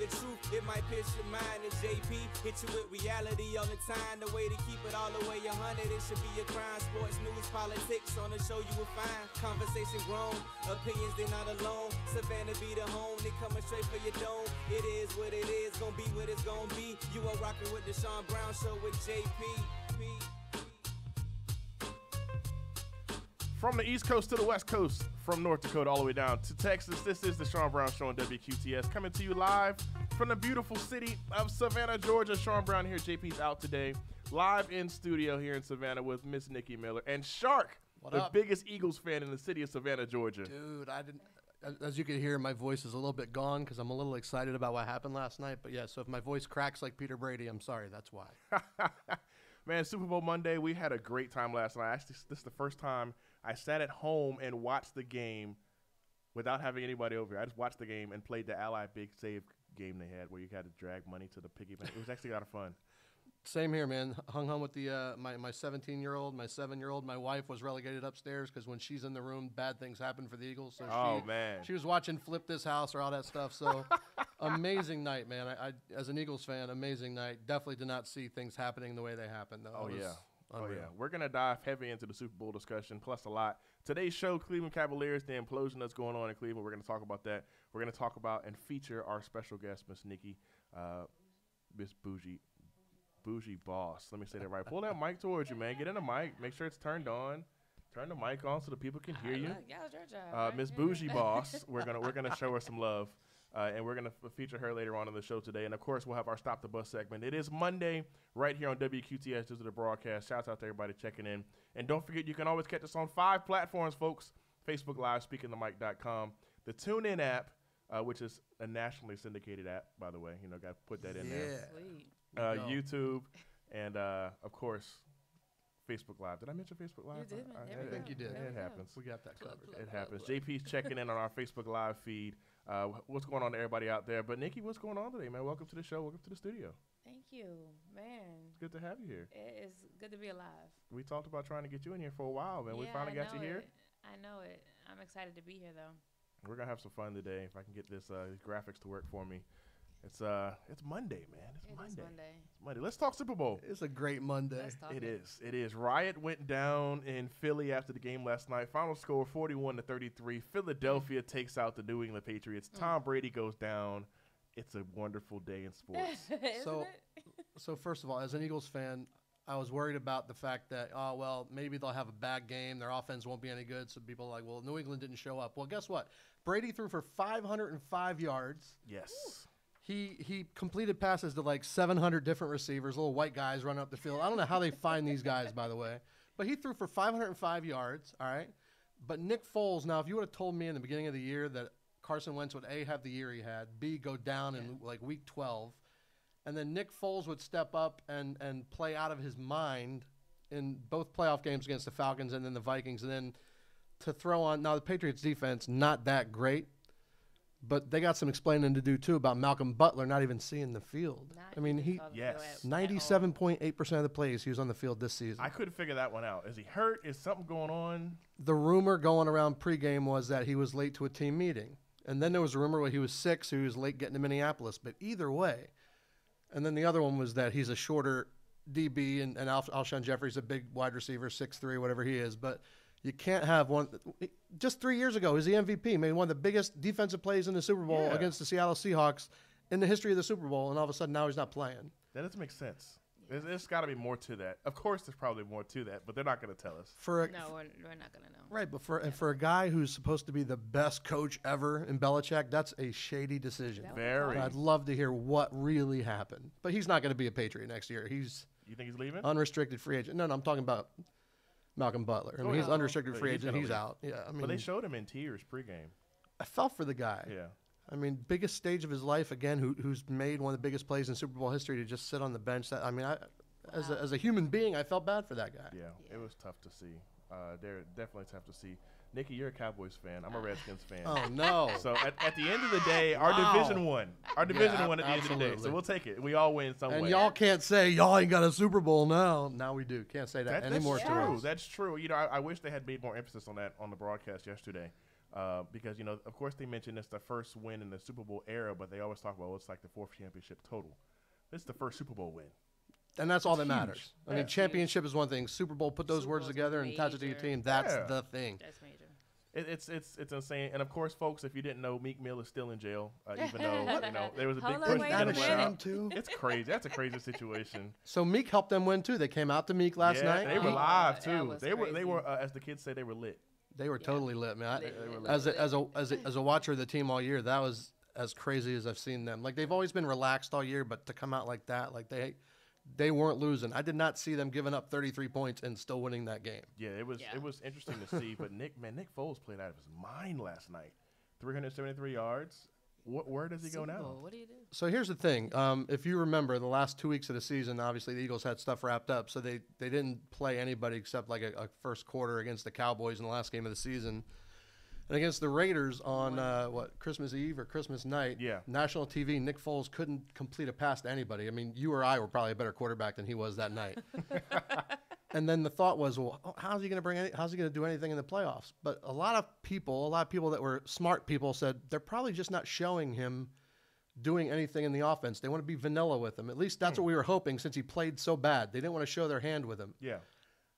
the truth, it might pierce your mind. And JP hit you with reality all the time. The way to keep it all the way 100, it should be a crime. Sports, news, politics, on the show you will find. Conversation grown, opinions they're not alone. Savannah be the home, they coming straight for your dome. It is what it is, gonna be what it's gonna be. You are rocking with the Sean Brown Show with JP. From the East Coast to the West Coast, from North Dakota all the way down to Texas, this is the Sean Brown Show on WQTS, coming to you live from the beautiful city of Savannah, Georgia. Sean Brown here. JP's out today, live in studio here in Savannah with Miss Nikki Miller and Shark, biggest Eagles fan in the city of Savannah, Georgia. Dude, as you can hear, my voice is a little bit gone because I'm a little excited about what happened last night. But yeah, so if my voice cracks like Peter Brady, I'm sorry. That's why. Man, Super Bowl Monday, we had a great time last night. Actually, this is the first time I sat at home and watched the game without having anybody over here. I just watched the game and played the Ally Big Save game they had where you had to drag money to the piggy bank. It was actually a lot of fun. Same here, man. Hung home with the my 17-year-old, my 7-year-old. My wife was relegated upstairs because when she's in the room, bad things happen for the Eagles. So she was watching Flip This House or all that stuff. So amazing night, man. I as an Eagles fan, amazing night. Definitely did not see things happening the way they happened, though. Oh, yeah. Unreal. Oh, yeah. We're going to dive heavy into the Super Bowl discussion, plus a lot. Today's show, Cleveland Cavaliers, the implosion that's going on in Cleveland. We're going to talk about that. We're going to talk about and feature our special guest, Miss Nikki, Miss Bougie Boss. Let me say that right. Pull that mic towards you, man. Get in the mic. Make sure it's turned on. Turn the mic on so the people can hear you. Miss Bougie Boss. We're gonna show her some love, and we're gonna feature her later on in the show today. And of course, we'll have our Stop the Bus segment. It is Monday right here on WQTS. This is the broadcast. Shouts out to everybody checking in. And don't forget, you can always catch us on 5 platforms, folks. Facebook Live, SpeakingTheMic.com, the TuneIn app, which is a nationally syndicated app, by the way. You know, got to put that in there. Sweet. YouTube, and of course, Facebook Live. Did I mention Facebook Live? You did. I think you did. It happens. We got that covered. It happens. JP's checking in on our Facebook Live feed. What's going on to everybody out there? But Nikki, what's going on today, man? Welcome to the show. Welcome to the studio. Thank you, man. It's good to have you here. It is good to be alive. We talked about trying to get you in here for a while, man. Yeah, we finally got you here. I know it. I'm excited to be here, though. We're gonna have some fun today. If I can get this graphics to work for me. It's Monday, man. It's Monday. Let's talk Super Bowl. It's a great Monday. It is. Riot went down in Philly after the game last night. Final score 41-33. Philadelphia takes out the New England Patriots. Tom Brady goes down. It's a wonderful day in sports. So first of all, as an Eagles fan, I was worried about the fact that, maybe they'll have a bad game. Their offense won't be any good. So people are like, well, New England didn't show up. Well, guess what? Brady threw for 505 yards. Yes. He completed passes to like 700 different receivers, little white guys running up the field. I don't know how they find these guys, by the way. But he threw for 505 yards, all right? But Nick Foles, now, if you would have told me in the beginning of the year that Carson Wentz would, A, have the year he had, B, go down in like week 12, and then Nick Foles would step up and play out of his mind in both playoff games against the Falcons and then the Vikings, and then to throw on – now, the Patriots' defense, not that great. But they got some explaining to do, too, about Malcolm Butler not even seeing the field. 97.8% of the plays he was on the field this season. I couldn't figure that one out. Is he hurt? Is something going on? The rumor going around pregame was that he was late to a team meeting. And then there was a rumor where he was sick, so he was late getting to Minneapolis. But either way. And then the other one was that he's a shorter DB, and Alshon Jeffrey's a big wide receiver, 6'3", whatever he is. But you can't have one. Just 3 years ago, he's the MVP, made one of the biggest defensive plays in the Super Bowl against the Seattle Seahawks in the history of the Super Bowl, and all of a sudden now he's not playing. That doesn't make sense. There's got to be more to that. Of course, there's probably more to that, but they're not going to tell us. We're not going to know. Right, but for a guy who's supposed to be the best coach ever in Belichick, that's a shady decision. Very. I'd love to hear what really happened. But he's not going to be a Patriot next year. You think he's leaving? Unrestricted free agent. No, I'm talking about Malcolm Butler. I mean, he's unrestricted free agent. He's out. Yeah, I mean, but they showed him in tears pregame. I felt for the guy. Yeah. I mean, biggest stage of his life again. Who's made one of the biggest plays in Super Bowl history to just sit on the bench. As a human being, I felt bad for that guy. Yeah, it was tough to see. They're definitely tough to see. Nikki, you're a Cowboys fan. I'm a Redskins fan. Oh, no. So at the end of the day, our division won. Our division won at the end of the day. So we'll take it. We all win some way. And y'all can't say y'all ain't got a Super Bowl now. Now we do. Can't say that anymore. That's true. That's true. You know, I wish they had made more emphasis on that on the broadcast yesterday. because, of course they mentioned it's the first win in the Super Bowl era, but they always talk about it's like the 4th championship total. This is the first Super Bowl win. And that's all that Huge. matters. I mean, That's championship is one thing. Super Bowl, put those Super words Bowl's together and attach it to your major. team. That's Yeah. the thing. That's major. It's insane. And, of course, folks, if you didn't know, Meek Mill is still in jail, even though, there was a big Hold on, push wait to a get him minute. let shame out. too. It's crazy. That's a crazy situation. So Meek helped them win too. They came out to Meek last yeah, night. they were Oh, live, that too. was They were, crazy. as the kids say, they were lit. They were Yeah. totally lit, man. Lit, they were lit, lit. lit. As a watcher of the team all year, that was as crazy as I've seen them. Like they've always been relaxed all year, but to come out like that, like they weren't losing. I did not see them giving up 33 points and still winning that game. Yeah, it was interesting to see. But Nick Foles played out of his mind last night. 373 yards. Where does he go Super now? Bowl, what do you do? So here's the thing. If you remember, the last 2 weeks of the season, obviously the Eagles had stuff wrapped up, so they didn't play anybody except like a first quarter against the Cowboys in the last game of the season. And against the Raiders on, Christmas Eve or Christmas night, Yeah. national TV, Nick Foles couldn't complete a pass to anybody. I mean, you or I were probably a better quarterback than he was that night. And then the thought was, well, how's he going to do anything in the playoffs? But a lot of people that were smart people said they're probably just not showing him doing anything in the offense. They want to be vanilla with him. At least that's what we were hoping since he played so bad. They didn't want to show their hand with him. Yeah.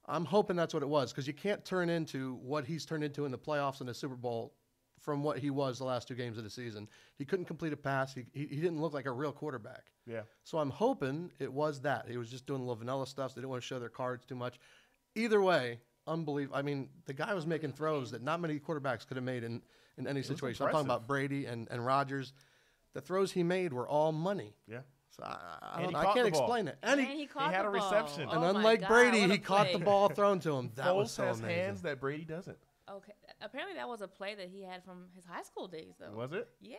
I'm hoping that's what it was because you can't turn into what he's turned into in the playoffs and the Super Bowl from what he was the last 2 games of the season. He couldn't complete a pass. He didn't look like a real quarterback. Yeah. So I'm hoping it was that. He was just doing a little vanilla stuff. So they didn't want to show their cards too much. Either way, unbelievable. I mean, the guy was making throws that not many quarterbacks could have made in any situation. I'm talking impressive. about Brady and Rodgers. The throws he made were all money. Yeah. So I And he don't know. I caught can't the ball. explain it. And And he caught had the a ball. reception. and Oh my unlike God, Brady, what a he caught the play. ball thrown to him. That Foles was so has amazing. hands that Brady doesn't. Okay. Apparently that was a play that he had from his high school days, though. Was it? Yeah.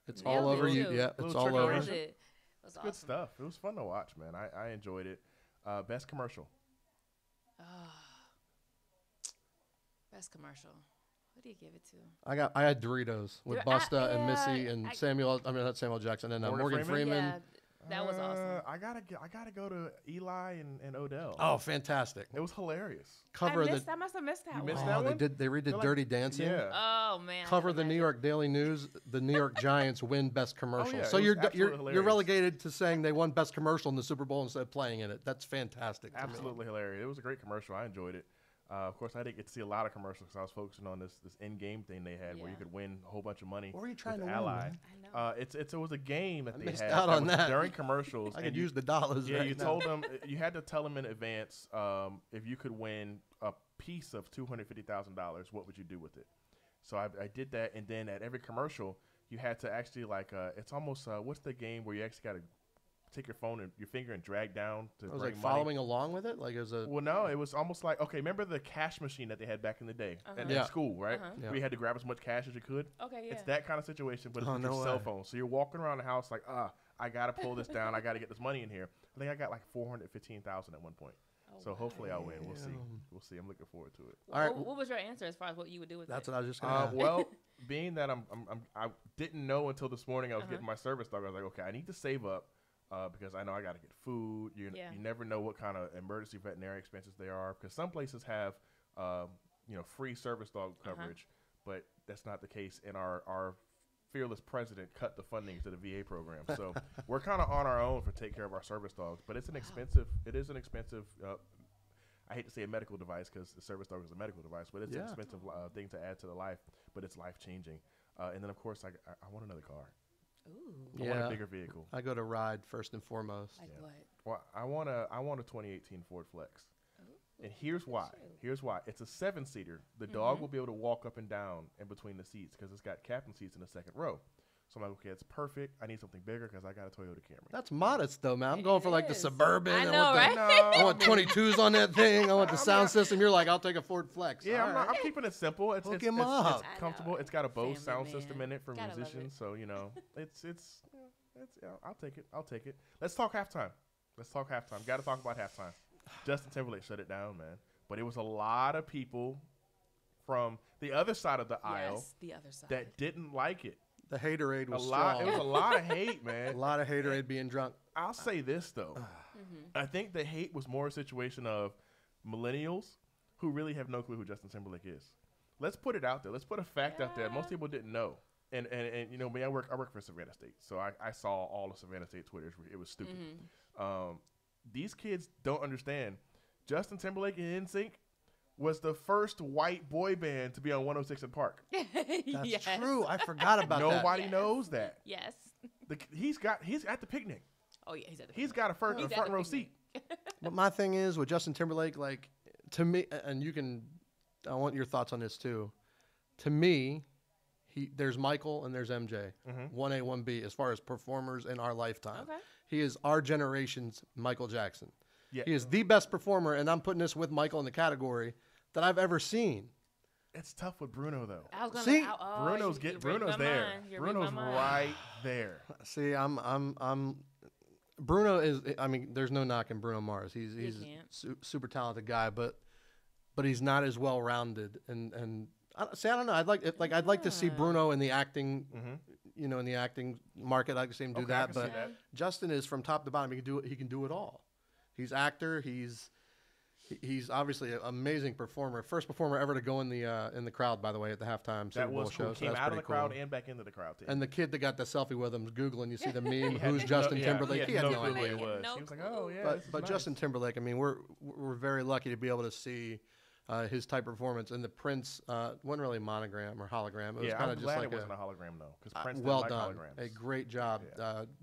It's Nailed all it, over you. too. Yeah, Little it's all trickery. over. Nailed you. it. It was Good awesome. stuff. It was fun to watch, man. I enjoyed it. Best commercial. Best commercial. Who do you give it to? I had Doritos with Dur- I- Busta and Missy yeah, and I- Samuel. I mean, not Samuel Jackson and Morgan Morgan Freeman? Freeman. Yeah, that was awesome. I gotta go to Eli and Odell. Oh, fantastic! It was hilarious. Cover I the. must have missed that You one. missed Oh, that one? they redid They're like- Dirty Dancing. Yeah. Oh man. I Cover can the New imagine. York Daily News. The New York Giants win best commercial. yeah, So it was you're absolutely hilarious. relegated to saying they won best commercial in the Super Bowl instead of playing in it. That's fantastic. to me. Absolutely hilarious. It was a great commercial. I enjoyed it. Of course, I didn't get to see a lot of commercials because I was focusing on this in-game thing they had where you Yeah. could win a whole bunch of money. What were you trying with to win, Ally. man? I know. It was a game that I they missed had out on was that. during commercials. I and could you- use the dollars. Yeah, right you now. told them you had to tell them in advance if you could win a piece of $250,000, what would you do with it? So I did that, and then at every commercial, you had to actually it's almost what's the game where you actually got to take your phone and your finger and drag down to I was bring like money? following along with it, like it was a. Well, no, it was almost like remember the cash machine that they had back in the day at Yeah. school, right? Uh-huh. Yeah. Where you had to grab as much cash as you could. Okay, yeah. It's that kind of situation, but it's Oh, with your no cell way. phone. So you're walking around the house like, I gotta pull this down. I gotta get this money in here. I think I got like 415,000 at one point. Oh, So wow. hopefully I'll win. We'll see. Damn. We'll see. I'm looking forward to it. All right. What was your answer as far as what you would do with That's it? what I was just gonna. ask. Well, being that I didn't know until this morning I was Uh-huh. getting my service dog. I was like, okay, I need to save up because I know I got to get food. You never know what kind of emergency veterinary expenses there are because some places have free service dog coverage, but that's not the case. And our fearless president cut the funding to the VA program, so we're kind of on our own for take care of our service dogs. But it's an expensive. It is an expensive. I hate to say a medical device because the service dog is a medical device, but it's an Yeah. expensive thing to add to the life. But it's life changing. And then of course I want another car. Ooh. I want Yeah. a bigger vehicle. I go to ride first and foremost. Like Yeah. what? Well, I want a 2018 Ford Flex. And here's why. you. Here's why. It's a 7-seater. The dog will be able to walk up and down in between the seats because it's got captain seats in the second row. So I'm like, okay, it's perfect. I need something bigger because I got a Toyota Camry. That's modest though, man. I'm It going for like the is. Suburban. I want know, the- right? I want 22s on that thing. I want the sound system. You're like, I'll take a Ford Flex. Yeah, All right. I'm keeping it simple. It's Hook it's, him it's, up. it's I know, comfortable. right? It's got a Bose Family sound man. system in it for Gotta love musicians. it. So I'll take it. I'll take it. Let's talk halftime. Got to talk about halftime. Justin Timberlake shut it down, man. But it was a lot of people from the other side of the aisle Yes, the other side. that didn't like it. The haterade was It was a strong. lot of hate, A man. lot of haterade being drunk. I'll say this though. I think the hate was more a situation of millennials who really have no clue who Justin Timberlake is. let's put it out there. Let's put a fact out there. Most people didn't know. And you know, me, I work for Savannah State, so I saw all of Savannah State Twitters. It was stupid. These kids don't understand. Justin Timberlake and NSYNC was the first white boy band to be on 106 in Park. That's true. I forgot about that. Nobody knows that. Yes. He's at the picnic. Oh yeah, he's at the He's got a front row seat. But my thing is with Justin Timberlake, like to me, and I want your thoughts on this too. To me, there's Michael and there's MJ, 1A, 1B as far as performers in our lifetime. Okay. He is our generation's Michael Jackson. Yeah. He is the best performer, and I'm putting this with Michael in the category that I've ever seen. It's tough with Bruno though. I was gonna See? Bruno's there. Bruno's right there. See, I'm Bruno is. I mean, there's no knocking Bruno Mars. He's a super talented guy, but he's not as well rounded. And I don't know. I'd like to see Bruno in the acting. You know, in the acting market, I'd like to see him do that. But Justin is from top to bottom. He can do it all. He's actor. He's obviously an amazing performer. First performer ever to go in the crowd, by the way, at the halftime Super Bowl show. Cool. Came out of the crowd and back into the crowd too. And the kid that got the selfie with him, Googling, you see the meme, who's Justin Timberlake? He had no idea who he was. He was like, oh yeah. But nice. Justin Timberlake, I mean, we're very lucky to be able to see his type of performance. And the Prince wasn't really a monogram or hologram. It was kind of just like it wasn't a hologram though, because Prince well didn't like done. holograms. A great job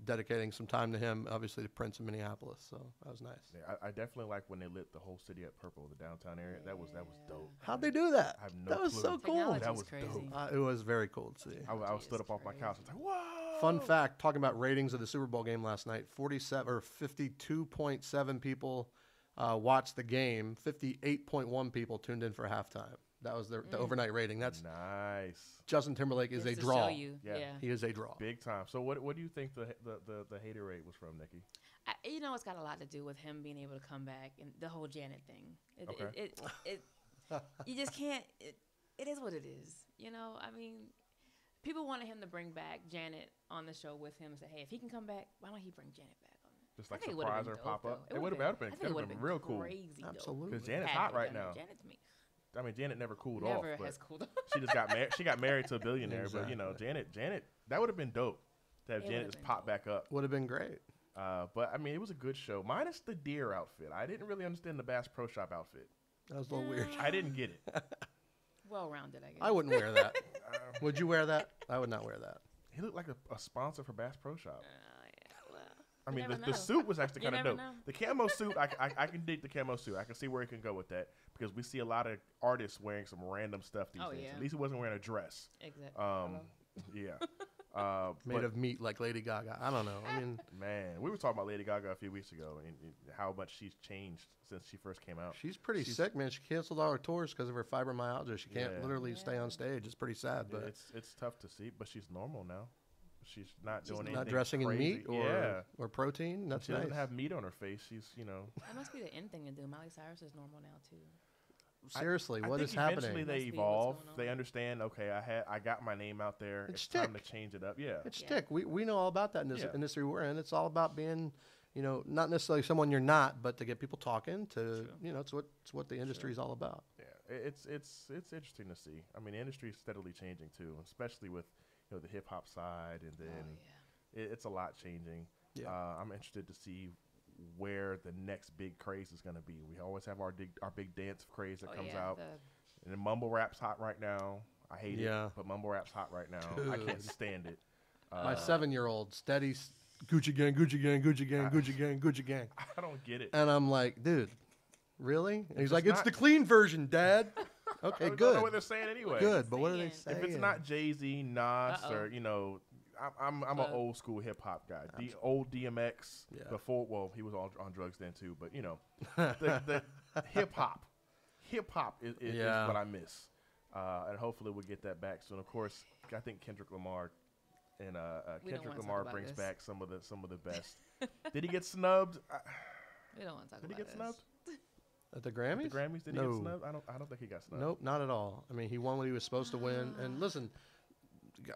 dedicating some time to him. Obviously, to Prince in Minneapolis, so that was nice. Yeah, I definitely like when they lit the whole city up purple, the downtown area. That was dope. How'd they do that? I have no that was clue. so cool. That was crazy. dope. It was very cool to see. I was stood up off my couch. I was like, whoa. Fun fact: talking about ratings of the Super Bowl game last night, 52.7 people watched the game. 58.1 people tuned in for halftime. That was the overnight rating. That's nice. Justin Timberlake is a to draw. Show you. Yeah. He is a draw. Big time. So what do you think the hater rate was from, Nikki? You know, it's got a lot to do with him being able to come back and the whole Janet thing. You just can't. It is what it is. You know, I mean, people wanted him to bring back Janet on the show with him and say, hey, if he can come back, why don't he bring Janet back on it? Just like surprise her, pop up. It would have been real cool. Crazy, absolutely. Because Janet's hot right now. Janet's me. I mean, Janet never cooled off. Never but has cooled off. She just got married. She got married to a billionaire. Exactly. But you know, Janet, that would have been dope to have Janet just pop back up. Would have been great. But I mean, it was a good show. Minus the deer outfit. I didn't really understand the Bass Pro Shop outfit. That was a little weird. I didn't get it. Well-rounded, I guess. I wouldn't wear that. Would you wear that? I would not wear that. He looked like a sponsor for Bass Pro Shop. Well, I mean, the suit was actually kind of dope. The camo suit, I can dig the camo suit. I can see where it can go with that because we see a lot of artists wearing some random stuff these days. At least he wasn't wearing a dress. Exactly. Yeah. Made of meat like Lady Gaga. I don't know. I mean, man, we were talking about Lady Gaga a few weeks ago and how much she's changed since she first came out. She's pretty sick, man. She canceled all her tours because of her fibromyalgia. She can't literally stay on stage. It's pretty sad, but it's tough to see. But she's normal now. She's not doing anything. Not dressing crazy. in meat or protein. That's she nice. doesn't have meat on her face. She's That must be the end thing to do. Miley Cyrus is normal now too. Seriously, what is happening? happening? Eventually, they evolve. They understand. Okay, I got my name out there. It's time to change it up. Yeah, it's stick. We know all about that in this industry we're in. It's all about being, not necessarily someone you're not, but to get people talking. It's what the industry is all about. Yeah, it's interesting to see. I mean, the industry is steadily changing too, especially with the hip hop side, and then it's a lot changing. Yeah. I'm interested to see where the next big craze is going to be. We always have our big dance craze that comes out. And mumble rap's hot right now. I hate it, but mumble rap's hot right now. I can't stand it. My 7-year-old steady Gucci gang, Gucci gang, Gucci gang, Gucci gang, Gucci gang. I don't get it. And I'm like, dude, really? And he's like, it's the clean version, Dad. Okay, good. I don't know what they're saying anyway. Good, but what are they saying? If it's not Jay-Z, Nas, or I'm an old school hip hop guy. The old DMX before. He was on drugs then too. But the hip hop is what I miss, and hopefully we'll get that back soon. Of course, I think Kendrick Lamar and Kendrick Lamar brings back some of the best. Did he get snubbed? We don't want to talk about Did he get snubbed? At the Grammys? Did he get snubbed? I don't think he got snubbed. Nope, not at all. I mean, he won what he was supposed to win. And listen,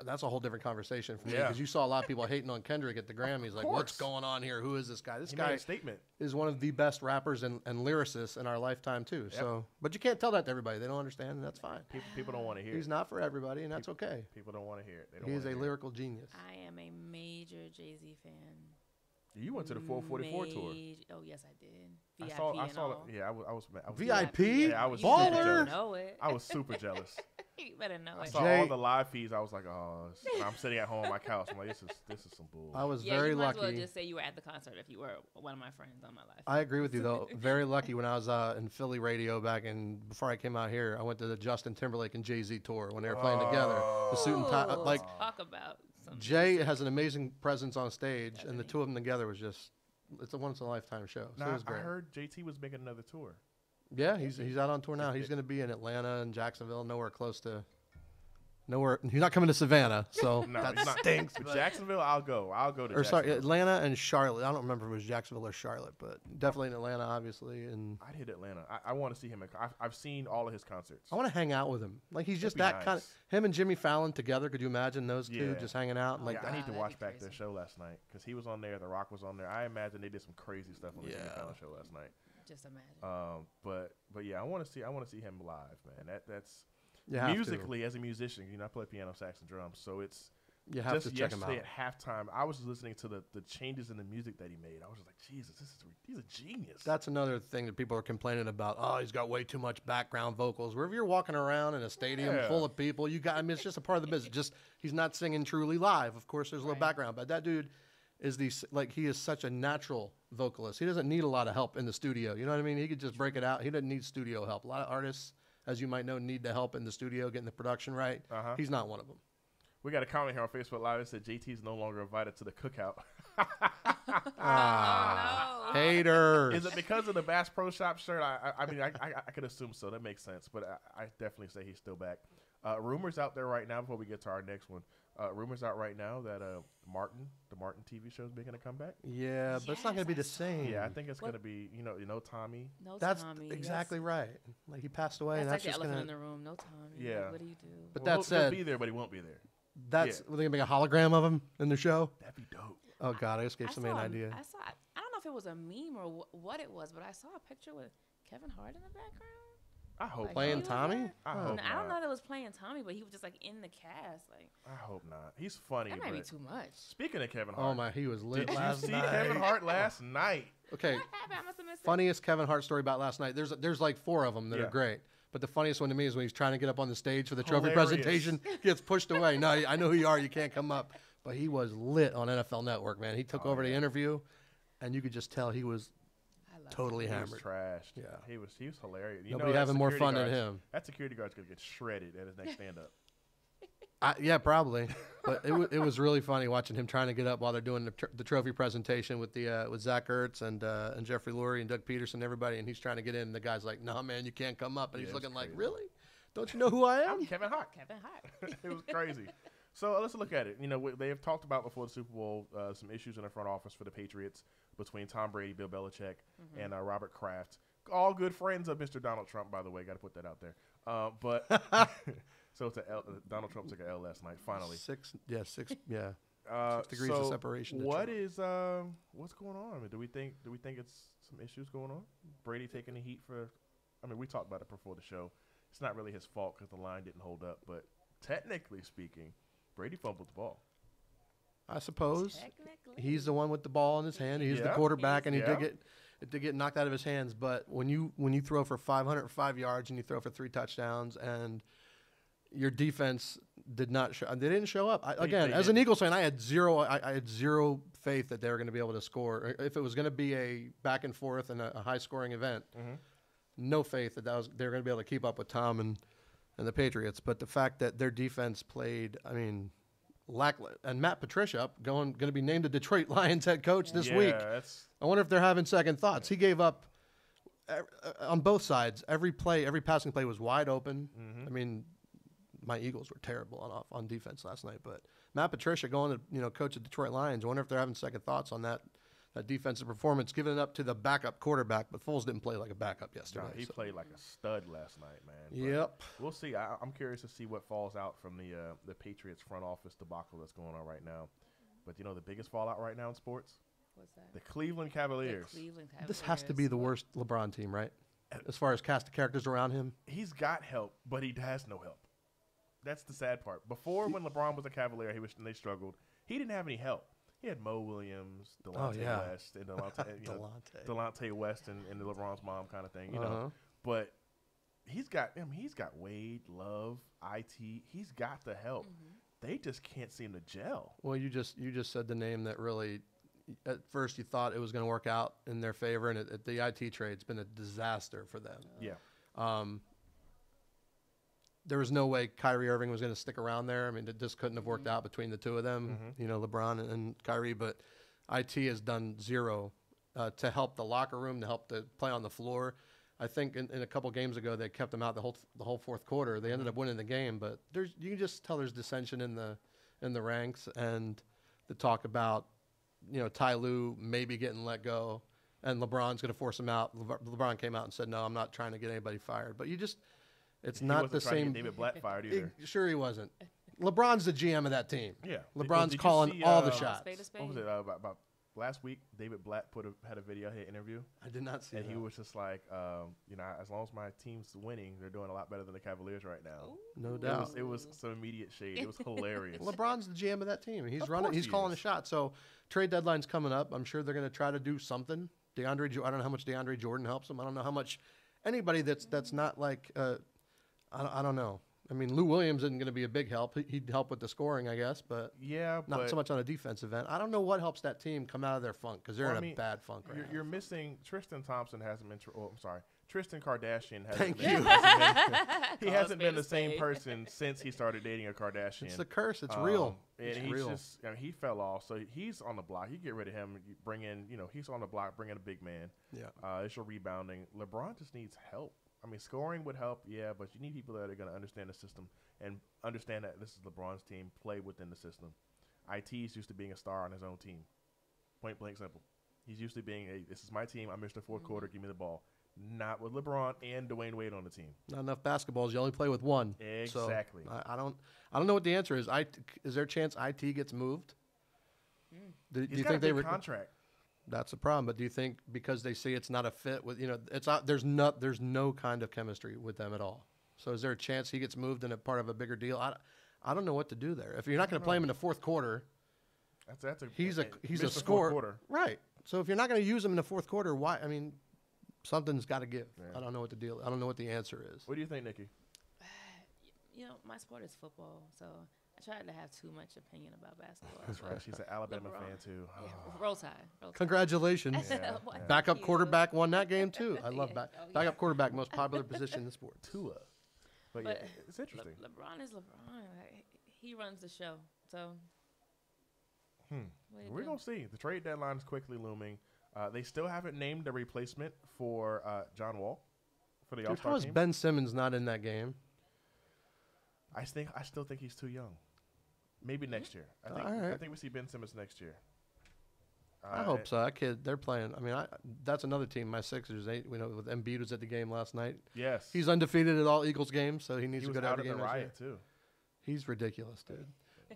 that's a whole different conversation for me Yeah. because you saw a lot of people hating on Kendrick at the Grammys. Like, what's course. going on here? Who is this guy? This He guy made a statement. is one of the best rappers and lyricists in our lifetime too. So, but you can't tell that to everybody. They don't understand, and that's fine. People don't want to hear He's it. not for everybody, and that's okay. People don't want to hear it. They don't He is wanna a hear it. lyrical genius. I am a major Jay-Z fan. You went to the 444 tour. Oh, yes, I did. I VIP saw. I and saw. all. Yeah, I was VIP? Yeah, I was You super better jealous. know it. I was super jealous. You better know I it. saw Jay- all the live feeds. I was like, oh, I'm sitting at home on my couch. I'm like, this is some bull. I was Yeah, very you might lucky. as well just say you were at the concert if you were one of my friends on my live. I agree with you though. Very lucky when I was in Philly radio back in before I came out here. I went to the Justin Timberlake and Jay-Z tour when they were playing together. The suit and tie. Ooh, Like talk about some Jay music. has an amazing presence on stage, and the Doesn't two of them together was just. It's a once in a lifetime show. So Now, it was I great. heard JT was making another tour. Yeah, he's out on tour now. He's going to be in Atlanta and Jacksonville, nowhere close to. Nowhere. He's not coming to Savannah, so No, that he's not. stinks. But but- Jacksonville, I'll go. I'll go to Or sorry, Jacksonville. Atlanta and Charlotte. I don't remember if it was Jacksonville or Charlotte, but definitely in Atlanta, obviously. And I'd hit Atlanta. I want to see him. I've seen all of his concerts. I want to hang out with him. Like he's just That'd be that kind of. nice. Him and Jimmy Fallon together. Could you imagine those two Yeah. just hanging out? And like Yeah, I need to that'd watch be back their crazy. show last night because he was on there. The Rock was on there. I imagine they did some crazy stuff on the Jimmy Yeah. Fallon show last night. Just imagine. But yeah, I want to see him live, man. That's you have musically as a musician. You know, I play piano, sax, and drums, so it's to. You have just to check him out. yesterday at halftime. I was listening to the changes in the music that he made. I was just like, Jesus, he's a genius. That's another thing that people are complaining about. Oh, he's got way too much background vocals. Wherever you're walking around in a stadium Yeah. full of people, you got. I mean, it's just a part of the business. Just he's not singing truly live. Of course, there's a little Right. background, but that dude is he is such a natural vocalist. He doesn't need a lot of help in the studio. You know what I mean? He could just break it out. He doesn't need studio help. A lot of artists, as you might know, need the help in the studio getting the production right. Uh-huh. He's not one of them. We got a comment here on Facebook Live. It said JT's no longer invited to the cookout. Oh, no. Haters. Is it because of the Bass Pro Shop shirt? I mean, I could assume so. That makes sense. But I definitely say he's still back. Rumors out there right now, before we get to our next one, rumors out right now that the Martin TV show is making a comeback. Yeah, but it's not Yes, going to be I the saw same. Yeah, I think it's What- going to be, Tommy. No That's Tommy. exactly right. Like he passed away, That's and like that's the just elephant going in to. the room. No Tommy. Yeah. Like, what do you do? But Well, that he'll said, be there, but he won't be there. that's yeah. they're going to make a hologram of him in the show. That'd be dope. Oh God, I just gave somebody an idea. I saw. I don't know if it was a meme or what it was, but I saw a picture with Kevin Hart in the background. I hope Like, Playing he was Tommy? there. I Oh. hope I don't not. know that it was playing Tommy, but he was just like in the cast. Like I hope not. He's funny. that might be but too much. speaking of Kevin Hart, Oh my, he was lit did you last see night. Kevin Hart last night? Okay, What happened? I must have missed it. funniest Kevin Hart story about last night. There's like 4 of them that Yeah. are great. But the funniest one to me is when he's trying to get up on the stage for the trophy Hilarious. presentation, gets pushed away. No, I know who you are. You can't come up. But he was lit on NFL Network, man. He took over the interview, and you could just tell he was I love totally He was hammered. trashed. Yeah. He was hilarious. You Nobody know, that having more security fun than guard's- him. That security guard's gonna get shredded at his next stand up. Yeah, probably. But it was really funny watching him trying to get up while they're doing the trophy presentation with with Zach Ertz and Jeffrey Lurie and Doug Peterson and everybody, and he's trying to get in. And the guy's like, "No, man, you can't come up." And Yeah, he's it's looking like, crazy. "Really? Don't you know who I am?" I'm Kevin Hart. Kevin Hart. It was crazy. So let's look at it. They have talked about before the Super Bowl some issues in the front office for the Patriots between Tom Brady, Bill Belichick, and Robert Kraft. All good friends of Mr. Donald Trump, by the way. Got to put that out there. But so it's Donald Trump took an L last night. Finally, 6 degrees so of separation. to What Trump. is what's going on? I mean, do we think it's some issues going on? Brady taking the heat for? I mean, we talked about it before the show. It's not really his fault because the line didn't hold up. But technically speaking, Brady fumbled the ball. I suppose Technically. he's the one with the ball in his hand. He's the Yeah. quarterback, and he Yeah. did get knocked out of his hands. But when you throw for 505 yards and you throw for 3 touchdowns, and your defense did not show, they didn't show up. They As an didn't. Eagles fan, I had zero faith that they were going to be able to score. If it was going to be a back and forth and a high scoring event, no faith that they were going to be able to keep up with Tom and the Patriots. But the fact that their defense played, I mean, and Matt Patricia going to be named the Detroit Lions head coach this week. That's I wonder if they're having second thoughts. He gave up on both sides. Every passing play was wide open. I mean, my Eagles were terrible on defense last night, but Matt Patricia going to coach the Detroit Lions. I wonder if they're having second thoughts on that defensive performance, giving it up to the backup quarterback. But Foles didn't play like a backup yesterday. He played like a stud last night, man. But Yep. we'll see. I'm curious to see what falls out from the Patriots front office debacle that's going on right now. But the biggest fallout right now in sports? What's that? The Cleveland Cavaliers. This has to be the worst LeBron team, right? As far as cast of characters around him. He's got help, but he has no help. That's the sad part. Before, when LeBron was a Cavalier, they struggled. He didn't have any help. He had Mo Williams, Delonte West, and Delonte West, and the LeBron's mom kind of thing, But he's got Wade, Love, IT. He's got the help. They just can't seem to gel. Well, you just said the name that really. At first, you thought it was going to work out in their favor, and the IT trade's been a disaster for them. Yeah. There was no way Kyrie Irving was going to stick around there. I mean, it just couldn't have worked out between the two of them, LeBron and Kyrie. But IT has done zero to help the locker room, to help the play on the floor. I think in a couple games ago they kept them out the whole fourth quarter. They ended up winning the game, but you can just tell there's dissension in the ranks, and the talk about Ty Lue maybe getting let go, and LeBron's going to force him out. LeBron came out and said, "No, I'm not trying to get anybody fired." But it's not the same. David Blatt fired either. Sure, he wasn't. LeBron's the GM of that team. Yeah, LeBron's calling all the shots. What was it about last week? David Blatt had a video, had an interview. I did not see and that. He was just like, as long as my team's winning, they're doing a lot better than the Cavaliers right now. No doubt. It was some immediate shade. It was hilarious. LeBron's the GM of that team. He's running. He's calling the shot. So trade deadline's coming up. I'm sure they're going to try to do something. I don't know how much DeAndre Jordan helps him. I don't know how much anybody that's not like. I don't know. I mean, Lou Williams isn't going to be a big help. He'd help with the scoring, I guess, but not so much on a defensive end. I don't know what helps that team come out of their funk because they're in a bad funk right now. You're missing Tristan Thompson hasn't been. I'm sorry, Tristan Kardashian hasn't Thank been. you. He hasn't been the same person since he started dating a Kardashian. It's the curse. It's real. And it's he's real. just he fell off, so he's on the block. You get rid of him, you bring in he's on the block, bring in a big man. Yeah. It's your rebounding. LeBron just needs help. I mean, scoring would help, yeah, but you need people that are going to understand the system and understand that this is LeBron's team, play within the system. IT's used to being a star on his own team. Point blank simple. He's used to being this is my team, I'm Mr. Fourth Quarter, give me the ball. Not with LeBron and Dwayne Wade on the team. Not enough basketballs. You only play with one. Exactly. So I don't know what the answer is. Is there a chance IT gets moved? Do you think they contract? That's the problem. But do you think because they see it's not a fit with it's not there's no kind of chemistry with them at all. So is there a chance he gets moved in a part of a bigger deal? I don't know what to do there. If you're not going to play him in the fourth quarter, he's a scorer, right? So if you're not going to use him in the fourth quarter, why? I mean, something's got to give. Yeah. I don't know what the deal. I don't know what the answer is. What do you think, Nikki? My sport is football, so I try not to have too much opinion about basketball. That's right. She's an Alabama fan too. Yeah. Roll Tide. Congratulations. Yeah. Backup quarterback won that game too. I love backup quarterback, most popular position in the sport. Tua. But yeah, it's interesting. LeBron is LeBron. He runs the show. So we're going to see. The trade deadline is quickly looming. They still haven't named a replacement for John Wall for the All-Star How is team. Ben Simmons not in that game? I still think he's too young. Maybe next year. I think we see Ben Simmons next year. I hope so. That kid, they're playing. I mean, that's another team. My Sixers. With Embiid was at the game last night. Yes, he's undefeated at all Eagles games, so he needs to go to every game. He was out of the riot too. He's ridiculous, dude.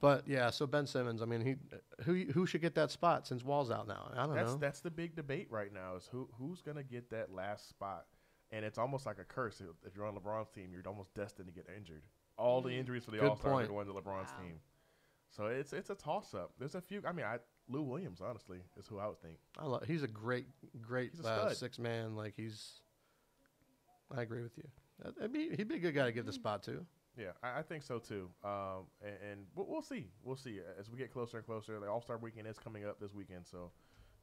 But yeah, so Ben Simmons. I mean, who should get that spot since Wall's out now? I don't know. That's the big debate right now is who's gonna get that last spot, and it's almost like a curse. If you're on LeBron's team, you're almost destined to get injured. All the injuries for the All-Stars are going to LeBron's team. So it's a toss-up. There's a few. I mean, Lou Williams, honestly, is who I would think. He's a great six man. Like I agree with you. He'd be a good guy to give the spot to. Yeah, I think so too. And we'll see. We'll see as we get closer and closer. The All-Star Weekend is coming up this weekend, so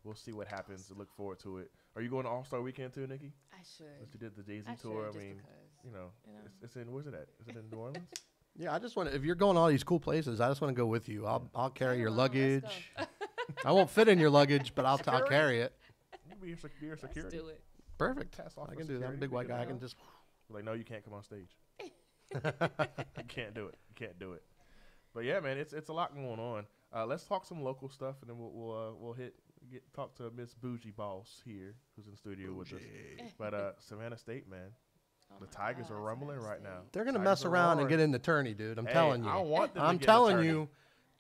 we'll see what happens. Look forward to it. Are you going to All-Star Weekend too, Nikki? I should. You did the Jay-Z tour. I mean, it's in. Where's it at? Is it in New Orleans? Yeah, I just want to. If you're going to all these cool places, I just want to go with you. I'll carry your luggage. I won't fit in your luggage, but I'll carry it. You'll be your security. Let's do it. Perfect. I can do that. I'm a big white guy. I can just. Like, no, you can't come on stage. You can't do it. But yeah, man, it's a lot going on. Let's talk some local stuff, and then we'll talk to Miss Bougie Boss here, who's in the studio with us. But Savannah State, man, the Tigers are rumbling right now. They're gonna mess around and get in the tourney, dude. I'm telling you. I want them. I'm telling you.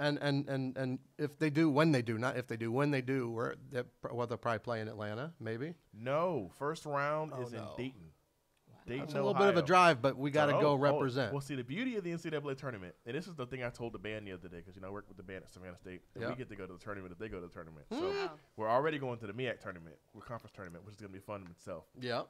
And if they do, when they do, not if they do, when they do, they'll probably play in Atlanta, maybe. No, first round is in Dayton. Dayton, it's a little bit of a drive, but we got to go represent. Well, see, the beauty of the NCAA tournament, and this is the thing I told the band the other day, because I work with the band at Savannah State, and we get to go to the tournament if they go to the tournament. So we're already going to the MEAC tournament, conference tournament, which is going to be fun in itself. Yeah.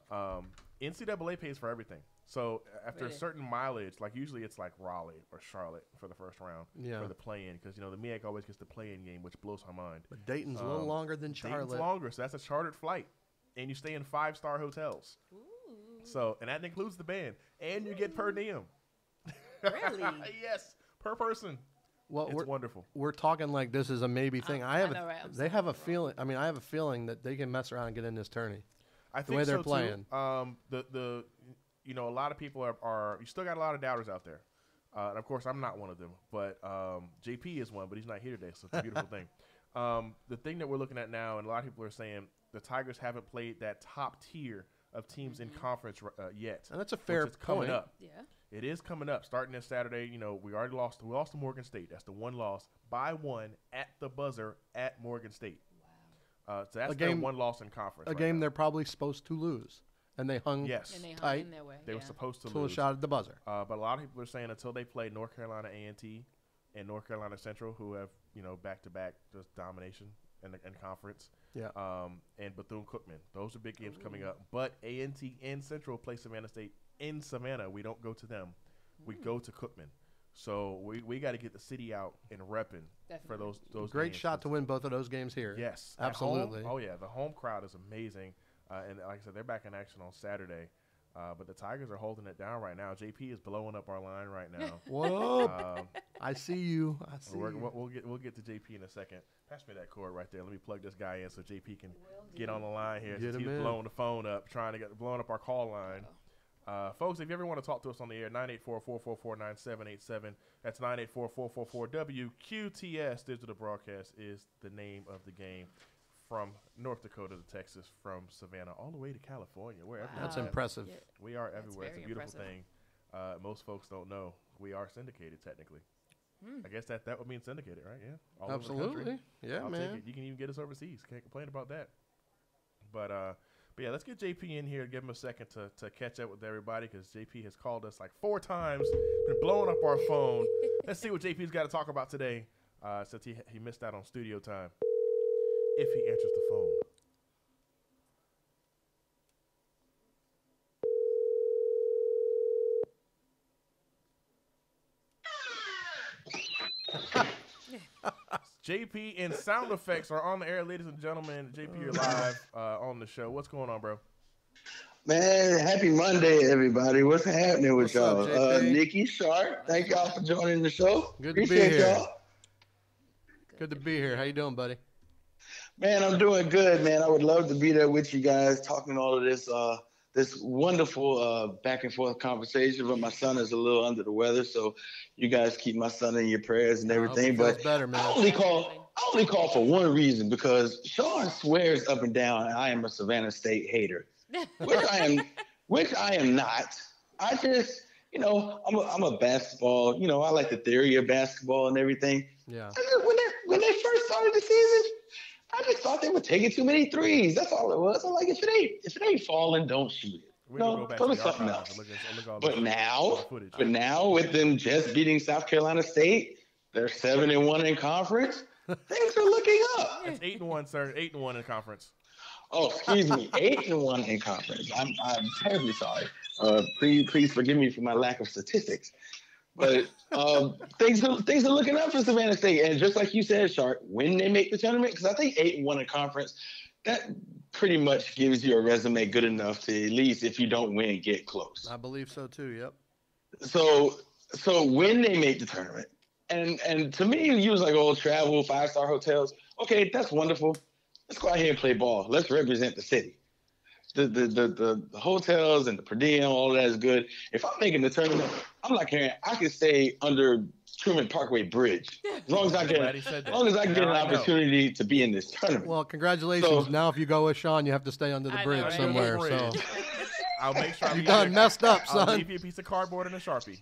NCAA pays for everything. So after a certain mileage, like usually it's like Raleigh or Charlotte for the first round for the play-in, because the MEAC always gets the play-in game, which blows my mind. But Dayton's a little longer than Charlotte. Dayton's longer, so that's a chartered flight, and you stay in 5-star hotels. Ooh. So, and that includes the band, and you get per diem. Really? Yes, per person. Well, it's wonderful. We're talking like this is a maybe thing. I have a feeling. I mean, I have a feeling that they can mess around and get in this tourney. I think the way they're so playing. Too. A lot of people are. You still got a lot of doubters out there. And of course, I'm not one of them. But JP is one, but he's not here today, so it's a beautiful thing. The thing that we're looking at now, and a lot of people are saying the Tigers haven't played that top tier of teams in conference yet. And that's a fair point. Coming up. Yeah. It is coming up. Starting this Saturday, we already lost. We lost to Morgan State. That's the one loss by one at the buzzer at Morgan State. Wow. So that's their one loss in conference. A game they're probably supposed to lose. And they hung tight. In their way. They were supposed to lose. Lose. A shot at the buzzer. But a lot of people are saying until they play North Carolina A&T and North Carolina Central, who have, back-to-back just domination in conference. Yeah. And Bethune-Cookman. Those are big games coming up. But A&T and Central play Savannah State in Savannah. We don't go to them. We go to Cookman. So we got to get the city out and repping for those Great games. shot to win both of those games here. Yes. Absolutely. Oh, yeah. The home crowd is amazing. And like I said, they're back in action on Saturday. But the Tigers are holding it down right now. JP is blowing up our line right now. What up? I see you. We'll get to JP in a second. Pass me that cord right there. Let me plug this guy in so JP can get on the line here. He's blowing the phone up, blowing up our call line. Folks, if you ever want to talk to us on the air, 984-444-9787. That's 984-444-WQTS. Digital Broadcast is the name of the game. From North Dakota to Texas, from Savannah all the way to California. That's impressive. Yeah. We are everywhere. It's a beautiful thing. Most folks don't know we are syndicated technically. I guess that would mean syndicated, right? Yeah. All Absolutely. Over the country. Yeah, I'll man. take it. You can even get us overseas. Can't complain about that. But yeah, let's get JP in here. Give him a second to catch up with everybody because JP has called us like 4 times, been blowing up our phone. Let's see what JP's got to talk about today since he missed out on studio time. If he answers the phone. JP and sound effects are on the air, ladies and gentlemen. JP, you're live on the show. What's going on, bro? Man, happy Monday, everybody. What's happening with y'all? Up, Nikki, Sharp, thank y'all for joining the show. Good to be here. Y'all. Good to be here. How you doing, buddy? Man, I'm doing good, man. I would love to be there with you guys talking all of this this wonderful back and forth conversation, but my son is a little under the weather, so you guys keep my son in your prayers and everything. But better, man. I only call for one reason, because Sean swears up and down I am a Savannah State hater, which I am not. I just, I'm a basketball, I like the theory of basketball and everything. Yeah. When they first started the season, I just thought they were taking too many threes. That's all it was. I'm like, if it ain't falling, don't shoot it. Go to something else. But now with them just beating South Carolina State, they're 7-1 in conference. Things are looking up. It's 8-1, sir. 8-1 in conference. Oh, excuse me, 8-1 in conference. I'm terribly sorry. Please forgive me for my lack of statistics. But things are looking up for Savannah State. And just like you said, Shark, when they make the tournament, because I think 8-1 in conference, that pretty much gives you a resume good enough to at least, if you don't win, get close. I believe so too, yep. So when they make the tournament, and to me, you was like, travel, 5-star hotels. Okay, that's wonderful. Let's go out here and play ball. Let's represent the city. the hotels and the per diem, all of that is good. If I'm making the tournament, I'm not caring. I can stay under Truman Parkway Bridge as long as I get an opportunity to be in this tournament. Well, congratulations. So, now if you go with Sean, you have to stay under the bridge somewhere. So I'll make sure you done messed up, son. I'll leave you a piece of cardboard and a Sharpie.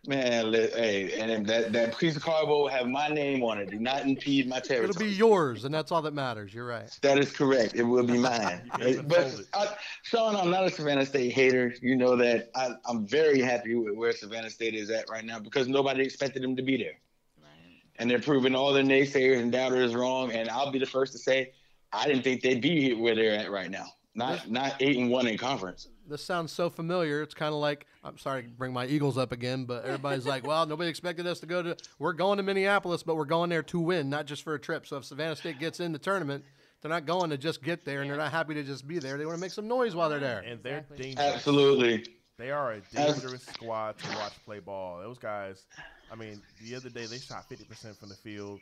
Man, hey, and that piece of cardboard will have my name on it. Do not impede my territory. It'll be yours, and that's all that matters. You're right. That is correct. It will be mine. But Sean, I'm not a Savannah State hater. You know that. I'm very happy with where Savannah State is at right now because nobody expected them to be there. Right. And they're proving all the naysayers and doubters wrong. And I'll be the first to say, I didn't think they'd be where they're at right now. Not 8-1 in conference. This sounds so familiar. It's kind of like, I'm sorry to bring my Eagles up again, but everybody's like, well, nobody expected us to go to, we're going to Minneapolis, but we're going there to win, not just for a trip. So if Savannah State gets in the tournament, they're not going to just get there, and they're not happy to just be there. They want to make some noise while they're there. And they're dangerous. Absolutely. They are a dangerous squad to watch play ball. Those guys, I mean, the other day they shot 50% from the field,